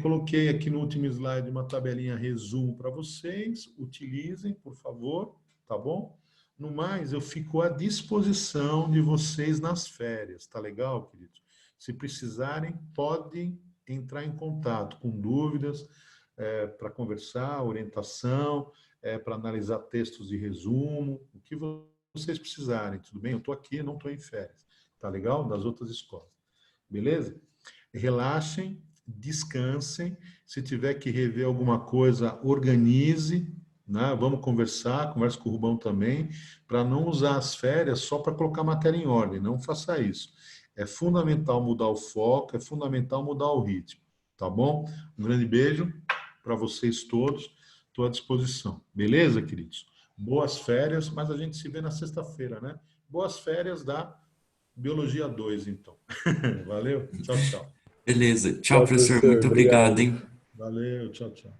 Coloquei aqui no último slide uma tabelinha resumo para vocês. Utilizem, por favor, tá bom? No mais, eu fico à disposição de vocês nas férias, tá legal, queridos? Se precisarem, podem entrar em contato com dúvidas, para conversar, orientação, para analisar textos de resumo, o que vocês precisarem, tudo bem? Eu estou aqui, não estou em férias, tá legal? Das outras escolas, beleza? Relaxem, descansem, se tiver que rever alguma coisa, organize, né? Vamos conversar, converse com o Rubão também, para não usar as férias só para colocar a matéria em ordem, não faça isso. É fundamental mudar o foco, é fundamental mudar o ritmo, tá bom? Um grande beijo para vocês todos, estou à disposição. Beleza, queridos? Boas férias, mas a gente se vê na sexta-feira, né? Boas férias da Biologia 2, então. Valeu, tchau, tchau. Beleza. Tchau, Tchau, professor. professor. Muito obrigado, Obrigado. hein? Valeu, tchau, tchau.